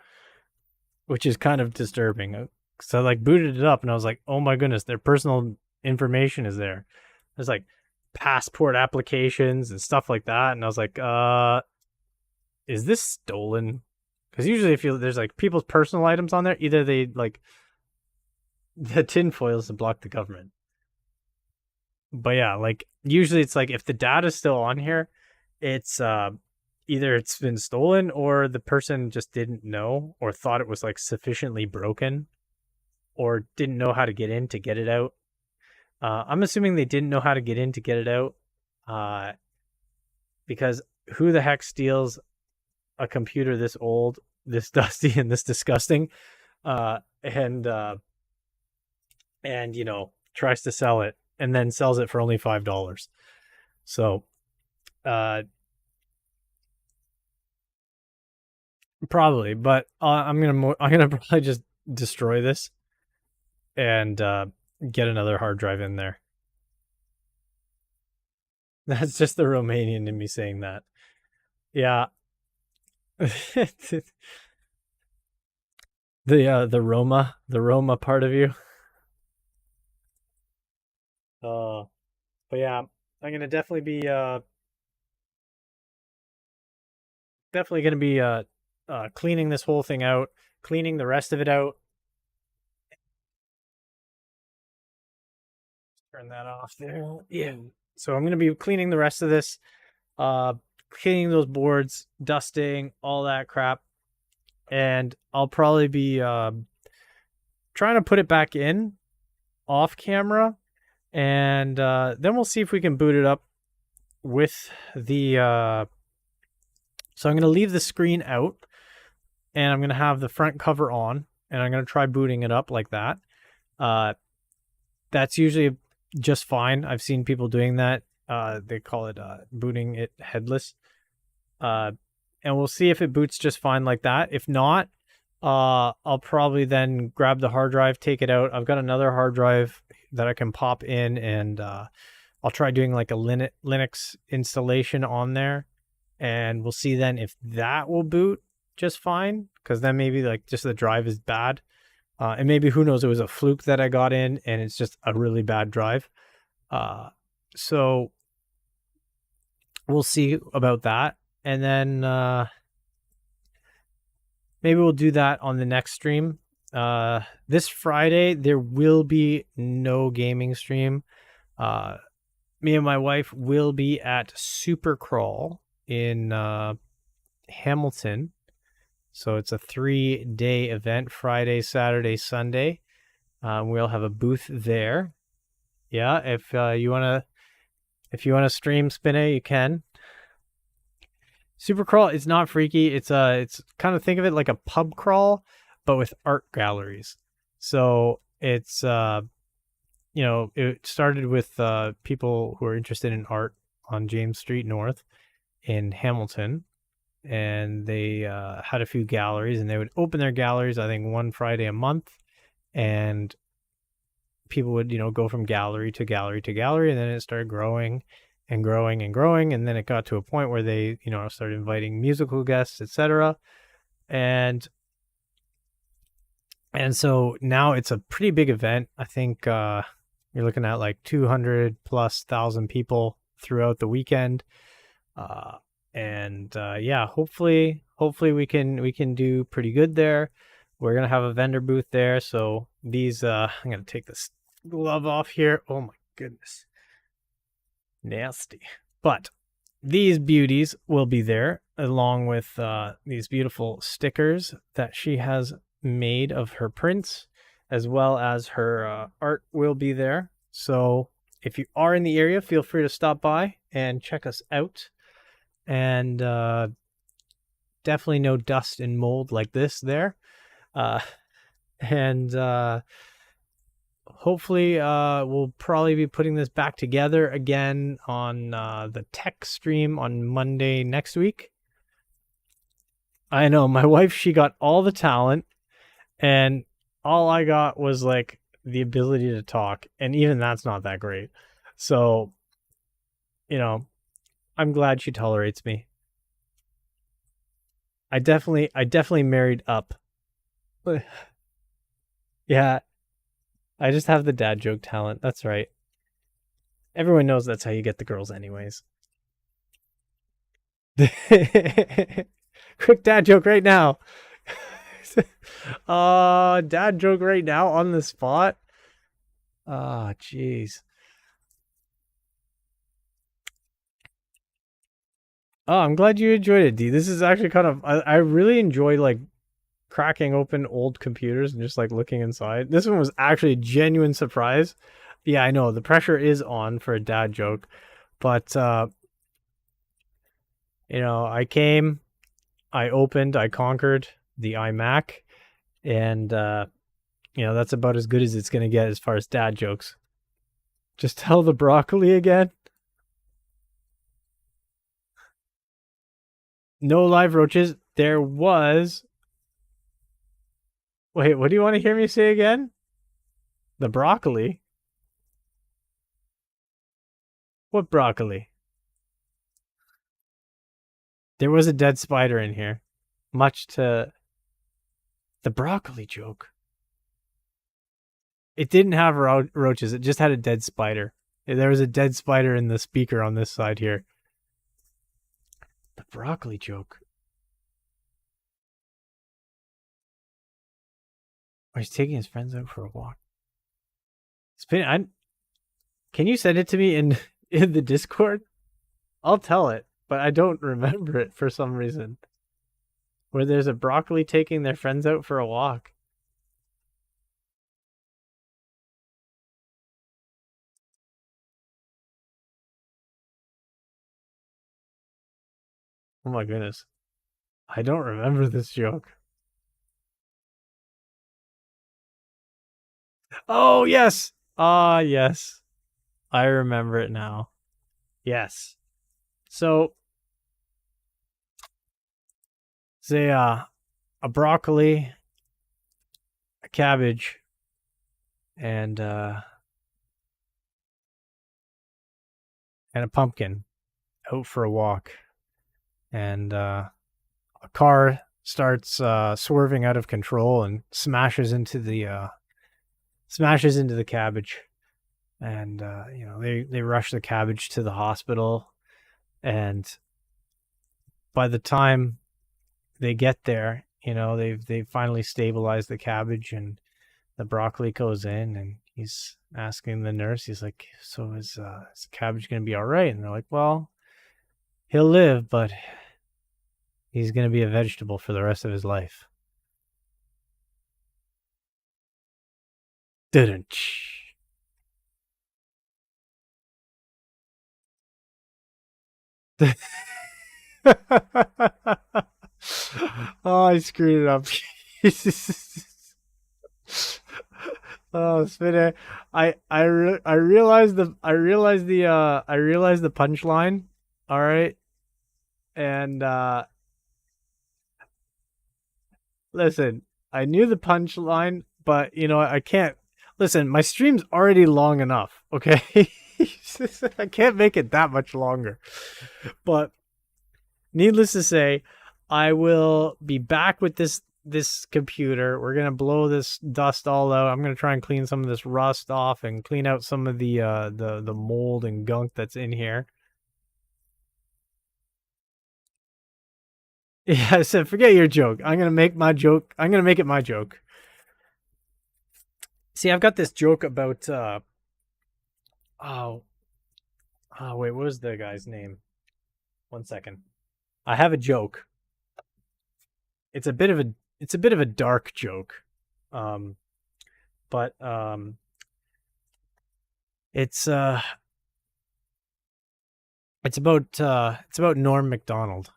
which is kind of disturbing. So I like booted it up and I was like, oh my goodness, their personal information is there. There's like passport applications and stuff like that, and I was like, is this stolen? Because usually if you there's like people's personal items on there, either they like the tinfoils to block the government. But yeah, like usually it's like if the data's still on here, it's either it's been stolen or the person just didn't know or thought it was like sufficiently broken or didn't know how to get in to get it out. I'm assuming they didn't know how to get in to get it out, uh, because who the heck steals a computer this old, this dusty, and this disgusting, uh, and uh, and tries to sell it and then sells it for only $5. So uh, probably, but I'm gonna probably just destroy this and get another hard drive in there. That's just the Romanian in me saying that. Yeah. the Roma part of you. Uh, but yeah, I'm gonna definitely gonna be cleaning this whole thing out, cleaning the rest of it out. Turn that off there. Yeah. So I'm gonna be cleaning the rest of this, uh, cleaning those boards, dusting, all that crap, and I'll probably be trying to put it back in off camera, and then we'll see if we can boot it up with the. So I'm gonna leave the screen out, and I'm gonna have the front cover on, and I'm gonna try booting it up like that. Uh, that's usually just fine. I've seen people doing that. They call it booting it headless. Uh, and we'll see if it boots just fine like that. If not, I'll probably then grab the hard drive, take it out. I've got another hard drive that I can pop in, and I'll try doing like a Linux installation on there, and we'll see then if that will boot just fine. Because then maybe like just the drive is bad, and maybe who knows, it was a fluke that I got in, and it's just a really bad drive. So we'll see about that, and then maybe we'll do that on the next stream. This Friday there will be no gaming stream. Me and my wife will be at Supercrawl in Hamilton. So it's a 3-day event, Friday, Saturday, Sunday. We'll have a booth there. Yeah, if you wanna stream Spinne, you can. Super crawl is not freaky. It's kind of think of it like a pub crawl, but with art galleries. So it's it started with people who are interested in art on James Street North in Hamilton, and they had a few galleries, and they would open their galleries, I think, one Friday a month, and people would go from gallery to gallery to gallery, and then it started growing and growing and growing, and then it got to a point where they started inviting musical guests, etc. And so now it's a pretty big event. I think you're looking at like 200 plus thousand people throughout the weekend, and yeah, hopefully we can do pretty good there. We're gonna have a vendor booth there, so these I'm gonna take this glove off here. Oh my goodness, nasty. But these beauties will be there, along with these beautiful stickers that she has made of her prints, as well as her art will be there. So if you are in the area, feel free to stop by and check us out. And definitely no dust and mold like this there. And hopefully we'll probably be putting this back together again on the tech stream on Monday next week. I know my wife, she got all the talent, and all I got was like the ability to talk, and even that's not that great. So, I'm glad she tolerates me. I definitely married up. Yeah, I just have the dad joke talent. That's right. Everyone knows that's how you get the girls, anyways. Quick dad joke right now. Dad joke right now on the spot. Oh, jeez. Oh, I'm glad you enjoyed it, D. This is actually kind of I really enjoy like cracking open old computers and just like looking inside. This one was actually a genuine surprise. Yeah, I know the pressure is on for a dad joke, but I came, I opened, I conquered the iMac, and that's about as good as it's gonna get as far as dad jokes. Just tell the broccoli again. No live roaches. There was. Wait, what do you want to hear me say again? The broccoli? What broccoli? There was a dead spider in here. Much to the broccoli joke. It didn't have roaches. It just had a dead spider. There was a dead spider in the speaker on this side here. The broccoli joke. Oh, he's taking his friends out for a walk. Can you send it to me in the Discord? I'll tell it, but I don't remember it for some reason. Where there's a broccoli taking their friends out for a walk. Oh my goodness. I don't remember this joke. Oh, yes. Yes. I remember it now. Yes. So, say a broccoli, a cabbage, and a pumpkin out for a walk. And a car starts swerving out of control and smashes into the cabbage. And they rush the cabbage to the hospital, and by the time they get there, they've finally stabilized the cabbage, and the broccoli goes in, and he's asking the nurse, he's like, so is the cabbage gonna be all right? And they're like, well, he'll live, but he's gonna be a vegetable for the rest of his life. Didn't. Oh, I screwed it up. Oh, Spinner. I realized the punchline. All right. And listen, I knew the punchline, but I can't listen, my stream's already long enough, okay? I can't make it that much longer. But needless to say, I will be back with this computer. We're gonna blow this dust all out. I'm gonna try and clean some of this rust off and clean out some of the mold and gunk that's in here. Yeah, I said, forget your joke. I'm gonna make my joke. I'm gonna make it my joke. See, I've got this joke about oh wait, what was the guy's name? 1 second. I have a joke. It's a bit of a dark joke. But it's about Norm Macdonald.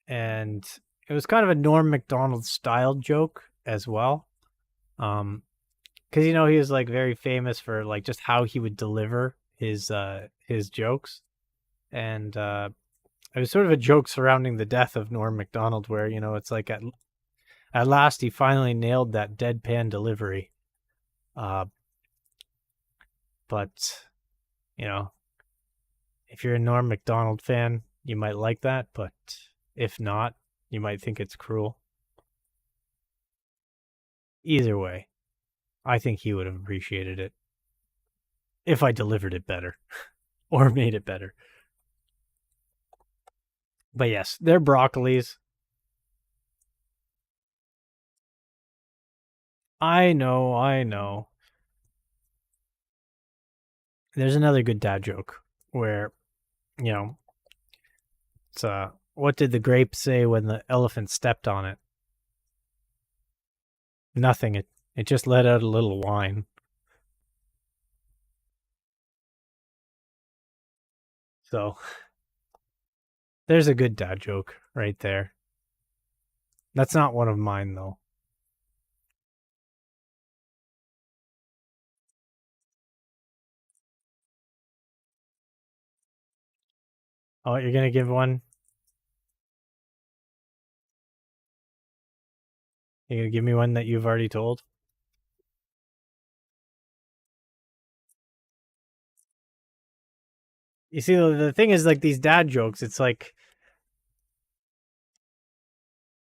And it was kind of a Norm Macdonald style joke as well. Because he was like very famous for like just how he would deliver his jokes, and it was sort of a joke surrounding the death of Norm Macdonald, where it's like at last he finally nailed that deadpan delivery. But if you're a Norm Macdonald fan, you might like that, but if not, you might think it's cruel. Either way, I think he would have appreciated it if I delivered it better or made it better. But yes, they're broccolis. I know. There's another good dad joke where, it's what did the grape say when the elephant stepped on it? Nothing. It just let out a little whine. So there's a good dad joke right there. That's not one of mine though. Oh, you're gonna give one? You're gonna give me one that you've already told? You see, the thing is, like, these dad jokes, it's like,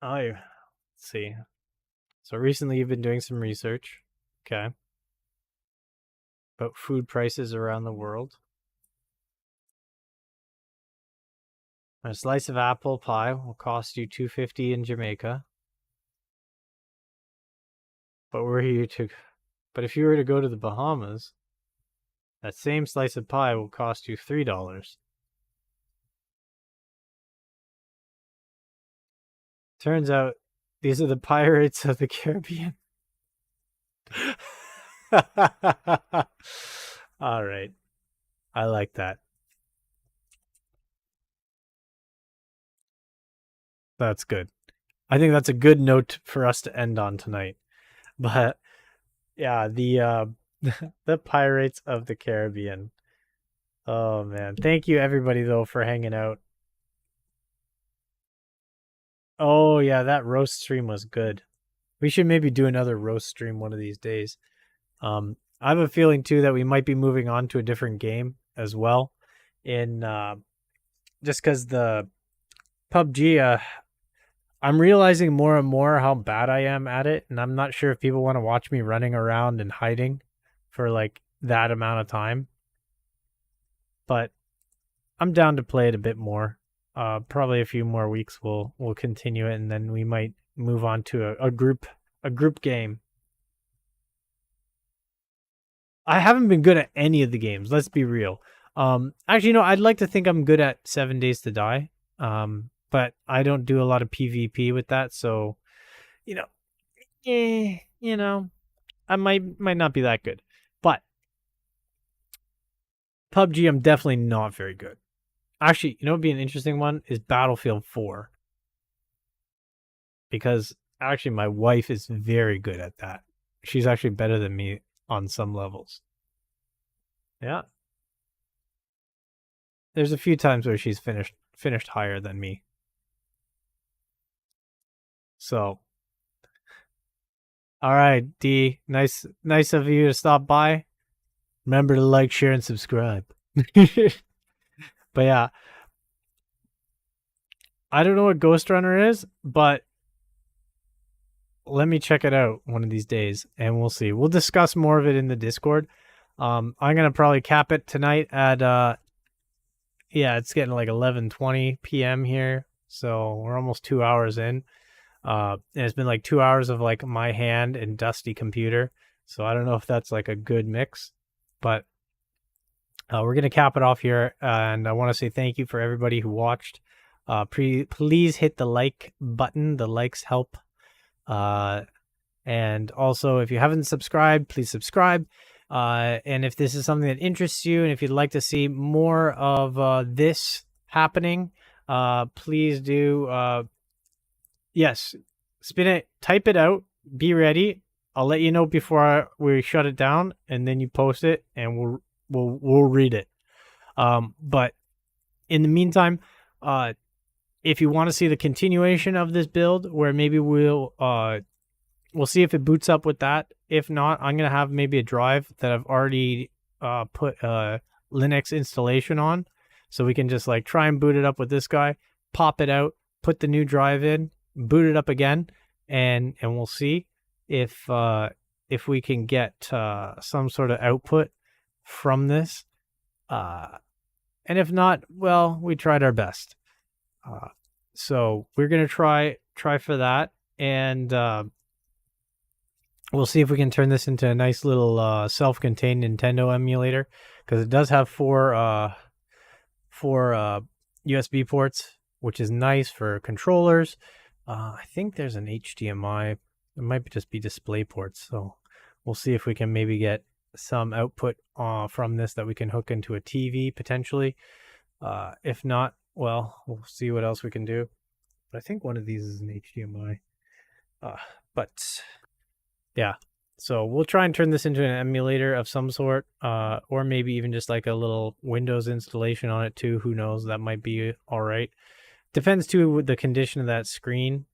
oh, let's see. So recently you've been doing some research, okay, about food prices around the world. A slice of apple pie will cost you $2.50 in Jamaica. But if you were to go to the Bahamas, that same slice of pie will cost you $3. Turns out these are the pirates of the Caribbean. All right. I like that. That's good. I think that's a good note for us to end on tonight. But yeah, the pirates of the Caribbean. Oh man. Thank you everybody though for hanging out. Oh yeah, that roast stream was good. We should maybe do another roast stream one of these days. I have a feeling too that we might be moving on to a different game as well. In just because the PUBG, I'm realizing more and more how bad I am at it, and I'm not sure if people want to watch me running around and hiding for like that amount of time. But I'm down to play it a bit more. Probably a few more weeks we'll continue it, and then we might move on to a group game. I haven't been good at any of the games. Let's be real. Actually, no, I'd like to think I'm good at 7 Days to Die. But I don't do a lot of PvP with that, so I might not be that good. But PUBG, I'm definitely not very good. Actually, what'd be an interesting one is Battlefield 4. Because actually my wife is very good at that. She's actually better than me on some levels. Yeah. There's a few times where she's finished higher than me. So all right, D. Nice of you to stop by. Remember to like, share, and subscribe. But yeah. I don't know what Ghost Runner is, but let me check it out one of these days and we'll see. We'll discuss more of it in the Discord. I'm gonna probably cap it tonight at it's getting like 11:20 p.m. here, so we're almost 2 hours in. And it's been like 2 hours of like my hand and dusty computer, so I don't know if that's like a good mix, but we're gonna cap it off here, and I want to say thank you for everybody who watched. Please hit the like button. The likes help. And also, if you haven't subscribed, please subscribe. And if this is something that interests you, and if you'd like to see more of this happening, please do. Yes, spin it, type it out, be ready. I'll let you know before we shut it down, and then you post it, and we'll read it. But in the meantime, if you want to see the continuation of this build, where maybe we'll see if it boots up with that. If not, I'm gonna have maybe a drive that I've already put Linux installation on, so we can just like try and boot it up with this guy, pop it out, put the new drive in, boot it up again, and we'll see if we can get some sort of output from this. And if not, well, we tried our best. So we're gonna try for that, and we'll see if we can turn this into a nice little self-contained Nintendo emulator, because it does have four USB ports, which is nice for controllers. I think there's an HDMI. It might just be display ports. So we'll see if we can maybe get some output from this that we can hook into a TV potentially. If not, well, we'll see what else we can do. But I think one of these is an HDMI. But yeah, so we'll try and turn this into an emulator of some sort, or maybe even just like a little Windows installation on it too. Who knows? That might be all right. Depends too with the condition of that screen.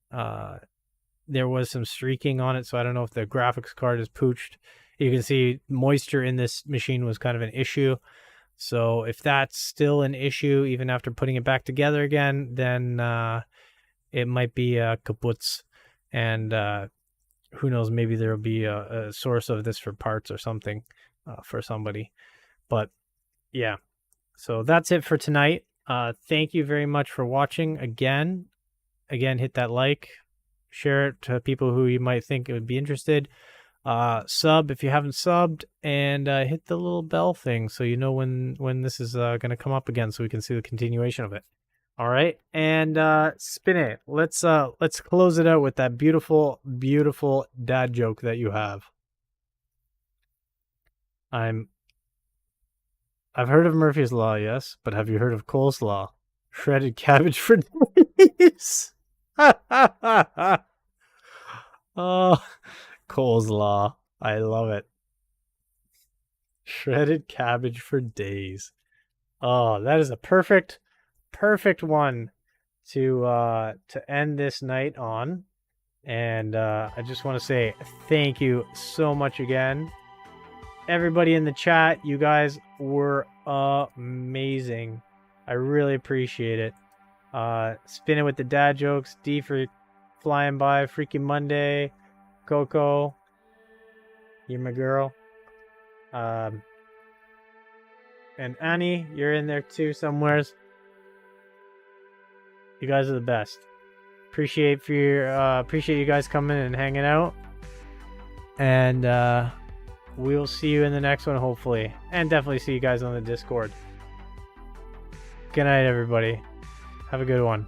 There was some streaking on it, so I don't know if the graphics card is pooched. You can see moisture in this machine was kind of an issue. So if that's still an issue, even after putting it back together again, then it might be kaputs. And who knows, maybe there will be a source of this for parts or something for somebody. But yeah, so that's it for tonight. Thank you very much for watching again. Hit that like, share it to people who you might think would be interested. Sub if you haven't subbed, and hit the little bell thing so you know when this is going to come up again, so we can see the continuation of it. All right, and spin it. Let's close it out with that beautiful dad joke that you have. I've heard of Murphy's Law, yes, but have you heard of coleslaw? Shredded cabbage for days. Oh, coleslaw. I love it. Shredded cabbage for days. Oh, that is a perfect one to end this night on. And I just want to say thank you so much again. Everybody in the chat, you guys were amazing. I really appreciate it. Spinning with the dad jokes, D for flying by, Freaky Monday, Coco, you're my girl. And Annie, you're in there too somewheres. You guys are the best. Appreciate you guys coming and hanging out. And we'll see you in the next one, hopefully. And definitely see you guys on the Discord. Good night, everybody. Have a good one.